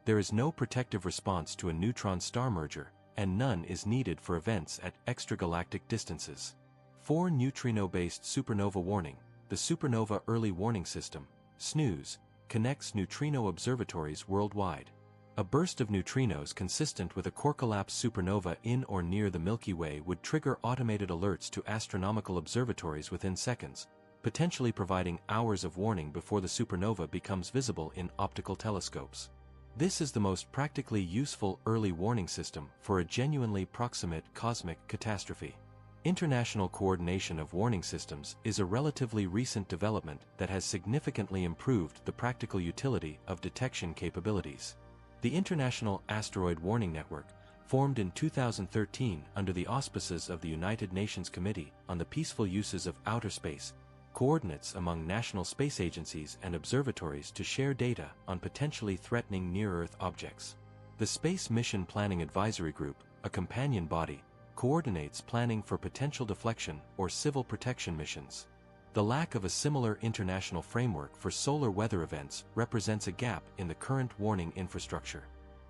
There is no protective response to a neutron star merger, and none is needed for events at extragalactic distances. 4 neutrino-based supernova warning, the Supernova Early Warning System, SNEWS, connects neutrino observatories worldwide. A burst of neutrinos consistent with a core collapse supernova in or near the Milky Way would trigger automated alerts to astronomical observatories within seconds, potentially providing hours of warning before the supernova becomes visible in optical telescopes. This is the most practically useful early warning system for a genuinely proximate cosmic catastrophe. International coordination of warning systems is a relatively recent development that has significantly improved the practical utility of detection capabilities. The International Asteroid Warning Network, formed in 2013 under the auspices of the United Nations Committee on the Peaceful Uses of Outer Space, coordinates among national space agencies and observatories to share data on potentially threatening near-Earth objects. The Space Mission Planning Advisory Group, a companion body, coordinates planning for potential deflection or civil protection missions. The lack of a similar international framework for solar weather events represents a gap in the current warning infrastructure.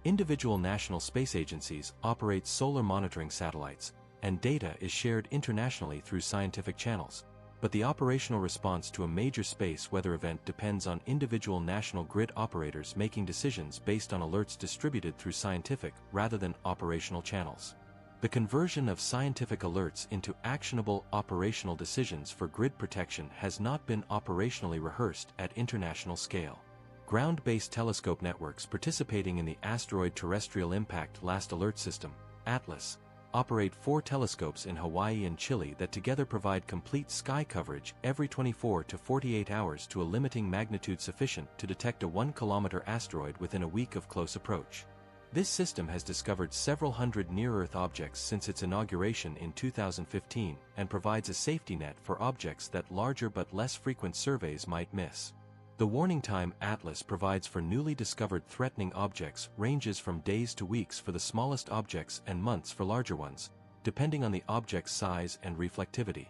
Individual national space agencies operate solar monitoring satellites, and data is shared internationally through scientific channels, but the operational response to a major space weather event depends on individual national grid operators making decisions based on alerts distributed through scientific rather than operational channels. The conversion of scientific alerts into actionable operational decisions for grid protection has not been operationally rehearsed at international scale. Ground-based telescope networks participating in the Asteroid Terrestrial Impact Last Alert System, ATLAS, operate 4 telescopes in Hawaii and Chile that together provide complete sky coverage every 24 to 48 hours to a limiting magnitude sufficient to detect a 1-kilometer asteroid within a week of close approach. This system has discovered several hundred near-Earth objects since its inauguration in 2015 and provides a safety net for objects that larger but less frequent surveys might miss. The warning time ATLAS provides for newly discovered threatening objects ranges from days to weeks for the smallest objects and months for larger ones, depending on the object's size and reflectivity.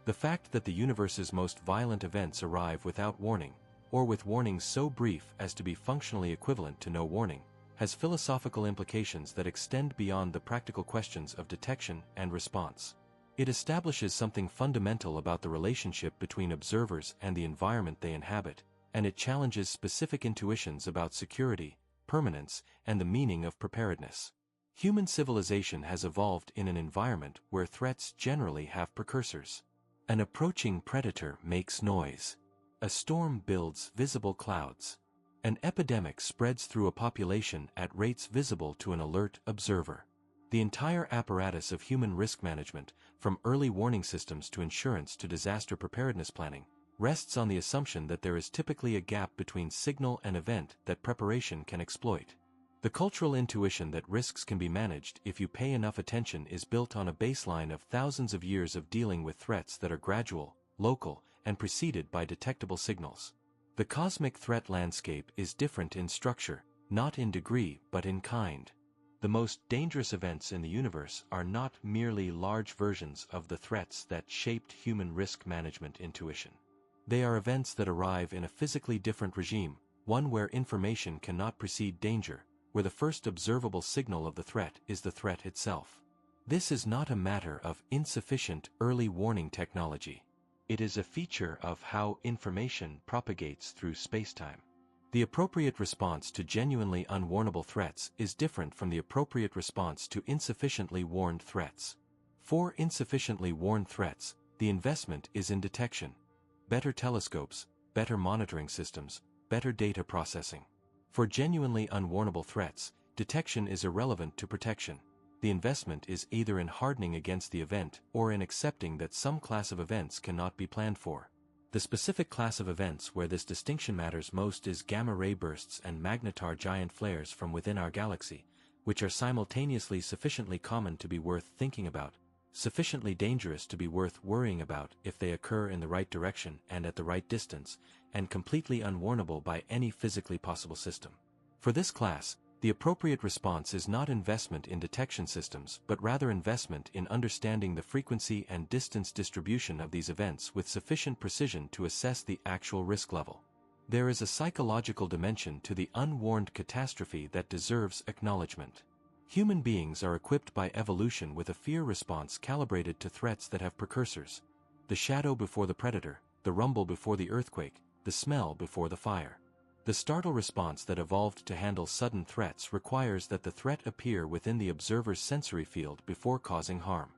The fact that the universe's most violent events arrive without warning, or with warnings so brief as to be functionally equivalent to no warning, has philosophical implications that extend beyond the practical questions of detection and response. It establishes something fundamental about the relationship between observers and the environment they inhabit, and it challenges specific intuitions about security, permanence, and the meaning of preparedness. Human civilization has evolved in an environment where threats generally have precursors. An approaching predator makes noise. A storm builds visible clouds. An epidemic spreads through a population at rates visible to an alert observer. The entire apparatus of human risk management, from early warning systems to insurance to disaster preparedness planning, rests on the assumption that there is typically a gap between signal and event that preparation can exploit. The cultural intuition that risks can be managed if you pay enough attention is built on a baseline of thousands of years of dealing with threats that are gradual, local, and preceded by detectable signals. The cosmic threat landscape is different in structure, not in degree but in kind. The most dangerous events in the universe are not merely large versions of the threats that shaped human risk management intuition. They are events that arrive in a physically different regime, one where information cannot precede danger, where the first observable signal of the threat is the threat itself. This is not a matter of insufficient early warning technology. It is a feature of how information propagates through spacetime. The appropriate response to genuinely unwarnable threats is different from the appropriate response to insufficiently warned threats. For insufficiently warned threats, the investment is in detection. Better telescopes, better monitoring systems, better data processing. For genuinely unwarnable threats, detection is irrelevant to protection. The investment is either in hardening against the event or in accepting that some class of events cannot be planned for. The specific class of events where this distinction matters most is gamma-ray bursts and magnetar giant flares from within our galaxy, which are simultaneously sufficiently common to be worth thinking about, sufficiently dangerous to be worth worrying about if they occur in the right direction and at the right distance, and completely unwarnable by any physically possible system. For this class, the appropriate response is not investment in detection systems but rather investment in understanding the frequency and distance distribution of these events with sufficient precision to assess the actual risk level. There is a psychological dimension to the unwarned catastrophe that deserves acknowledgement. Human beings are equipped by evolution with a fear response calibrated to threats that have precursors. The shadow before the predator, the rumble before the earthquake, the smell before the fire. The startle response that evolved to handle sudden threats requires that the threat appear within the observer's sensory field before causing harm.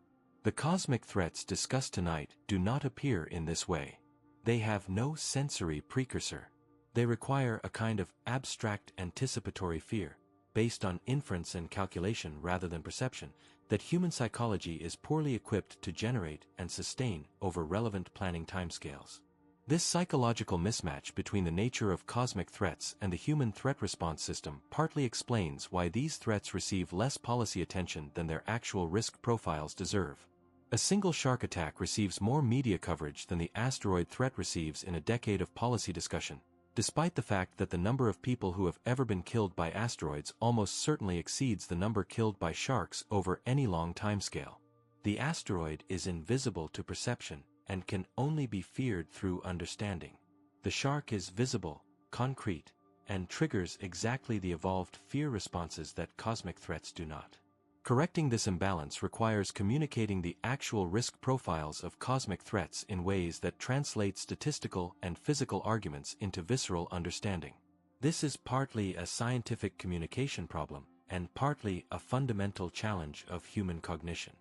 The cosmic threats discussed tonight do not appear in this way. They have no sensory precursor. They require a kind of abstract anticipatory fear, based on inference and calculation rather than perception, that human psychology is poorly equipped to generate and sustain over relevant planning timescales. This psychological mismatch between the nature of cosmic threats and the human threat response system partly explains why these threats receive less policy attention than their actual risk profiles deserve. A single shark attack receives more media coverage than the asteroid threat receives in a decade of policy discussion, despite the fact that the number of people who have ever been killed by asteroids almost certainly exceeds the number killed by sharks over any long timescale. The asteroid is invisible to perception and can only be feared through understanding. The shark is visible, concrete, and triggers exactly the evolved fear responses that cosmic threats do not. Correcting this imbalance requires communicating the actual risk profiles of cosmic threats in ways that translate statistical and physical arguments into visceral understanding. This is partly a scientific communication problem, and partly a fundamental challenge of human cognition.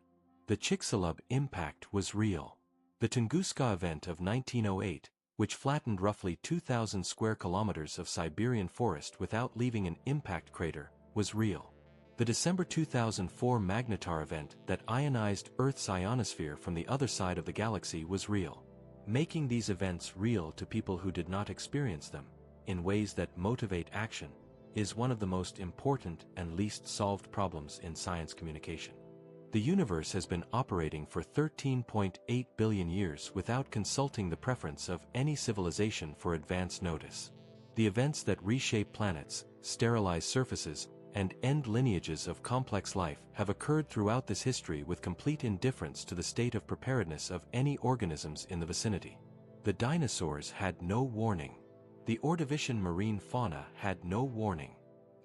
The Chicxulub impact was real. The Tunguska event of 1908, which flattened roughly 2,000 square kilometers of Siberian forest without leaving an impact crater, was real. The December 2004 Magnetar event that ionized Earth's ionosphere from the other side of the galaxy was real. Making these events real to people who did not experience them, in ways that motivate action, is one of the most important and least solved problems in science communication. The universe has been operating for 13.8 billion years without consulting the preference of any civilization for advance notice. The events that reshape planets, sterilize surfaces, and end lineages of complex life have occurred throughout this history with complete indifference to the state of preparedness of any organisms in the vicinity. The dinosaurs had no warning. The Ordovician marine fauna had no warning.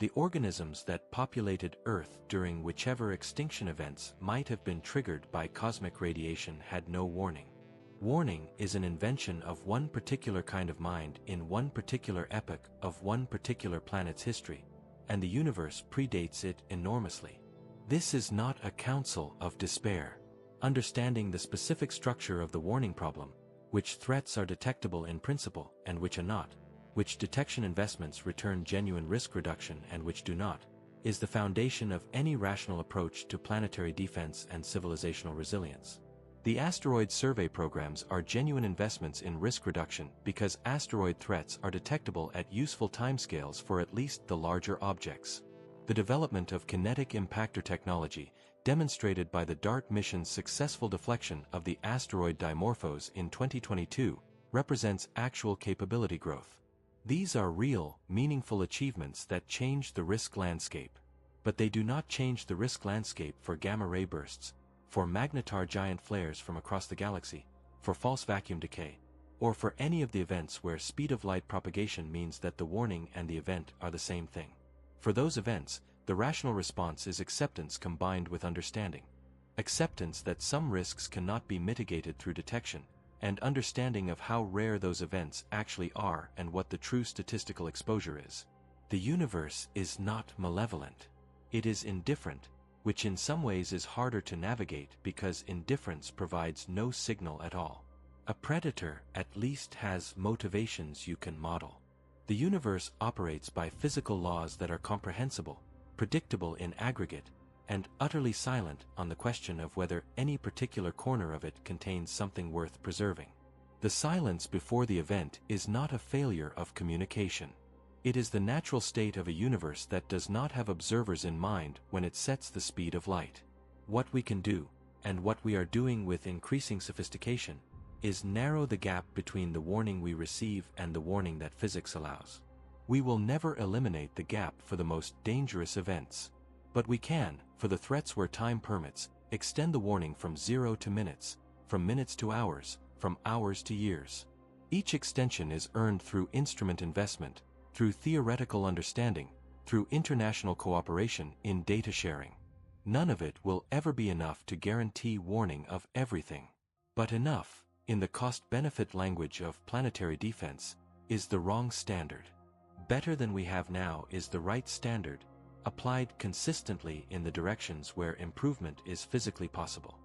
The organisms that populated Earth during whichever extinction events might have been triggered by cosmic radiation had no warning. Warning is an invention of one particular kind of mind in one particular epoch of one particular planet's history, and the universe predates it enormously. This is not a counsel of despair. Understanding the specific structure of the warning problem, which threats are detectable in principle and which are not, which detection investments return genuine risk reduction and which do not, is the foundation of any rational approach to planetary defense and civilizational resilience. The asteroid survey programs are genuine investments in risk reduction because asteroid threats are detectable at useful timescales for at least the larger objects. The development of kinetic impactor technology, demonstrated by the DART mission's successful deflection of the asteroid Dimorphos in 2022, represents actual capability growth. These are real, meaningful achievements that change the risk landscape. But they do not change the risk landscape for gamma-ray bursts, for magnetar giant flares from across the galaxy, for false vacuum decay, or for any of the events where speed of light propagation means that the warning and the event are the same thing. For those events, the rational response is acceptance combined with understanding. Acceptance that some risks cannot be mitigated through detection, and understanding of how rare those events actually are and what the true statistical exposure is. The universe is not malevolent. It is indifferent, which in some ways is harder to navigate because indifference provides no signal at all. A predator at least has motivations you can model. The universe operates by physical laws that are comprehensible, predictable in aggregate, and utterly silent on the question of whether any particular corner of it contains something worth preserving. The silence before the event is not a failure of communication. It is the natural state of a universe that does not have observers in mind when it sets the speed of light. What we can do, and what we are doing with increasing sophistication, is narrow the gap between the warning we receive and the warning that physics allows. We will never eliminate the gap for the most dangerous events. But we can, for the threats where time permits, extend the warning from 0 to minutes, from minutes to hours, from hours to years. Each extension is earned through instrument investment, through theoretical understanding, through international cooperation in data sharing. None of it will ever be enough to guarantee warning of everything. But enough, in the cost-benefit language of planetary defense, is the wrong standard. Better than we have now is the right standard, applied consistently in the directions where improvement is physically possible.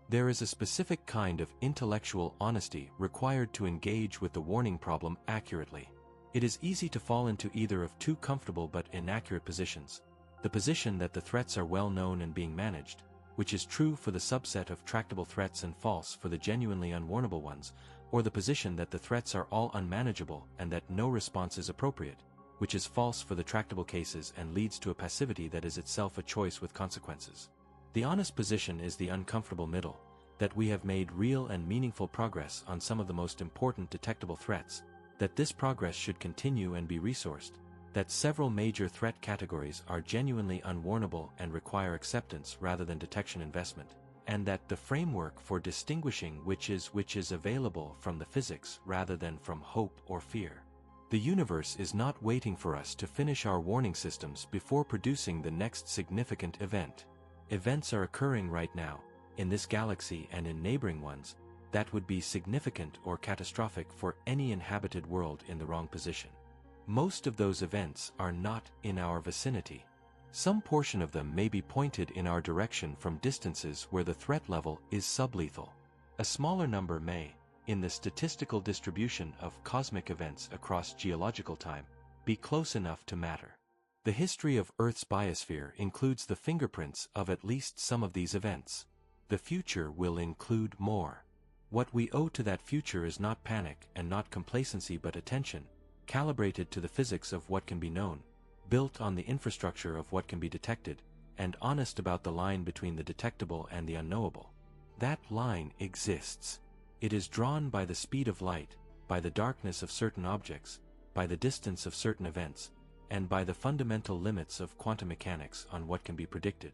There is a specific kind of intellectual honesty required to engage with the warning problem accurately. It is easy to fall into either of two comfortable but inaccurate positions. The position that the threats are well known and being managed, which is true for the subset of tractable threats and false for the genuinely unwarnable ones, or the position that the threats are all unmanageable and that no response is appropriate, which is false for the tractable cases and leads to a passivity that is itself a choice with consequences. The honest position is the uncomfortable middle, that we have made real and meaningful progress on some of the most important detectable threats, that this progress should continue and be resourced, that several major threat categories are genuinely unwarnable and require acceptance rather than detection investment, and that the framework for distinguishing which is available from the physics rather than from hope or fear. The universe is not waiting for us to finish our warning systems before producing the next significant event. Events are occurring right now, in this galaxy and in neighboring ones, that would be significant or catastrophic for any inhabited world in the wrong position. Most of those events are not in our vicinity. Some portion of them may be pointed in our direction from distances where the threat level is sublethal. A smaller number may, in the statistical distribution of cosmic events across geological time, be close enough to matter. The history of Earth's biosphere includes the fingerprints of at least some of these events. The future will include more. What we owe to that future is not panic and not complacency but attention, calibrated to the physics of what can be known, built on the infrastructure of what can be detected, and honest about the line between the detectable and the unknowable. That line exists. It is drawn by the speed of light, by the darkness of certain objects, by the distance of certain events, and by the fundamental limits of quantum mechanics on what can be predicted.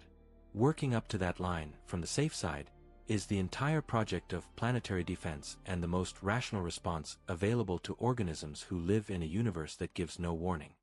Working up to that line, from the safe side, is the entire project of planetary defense and the most rational response available to organisms who live in a universe that gives no warning.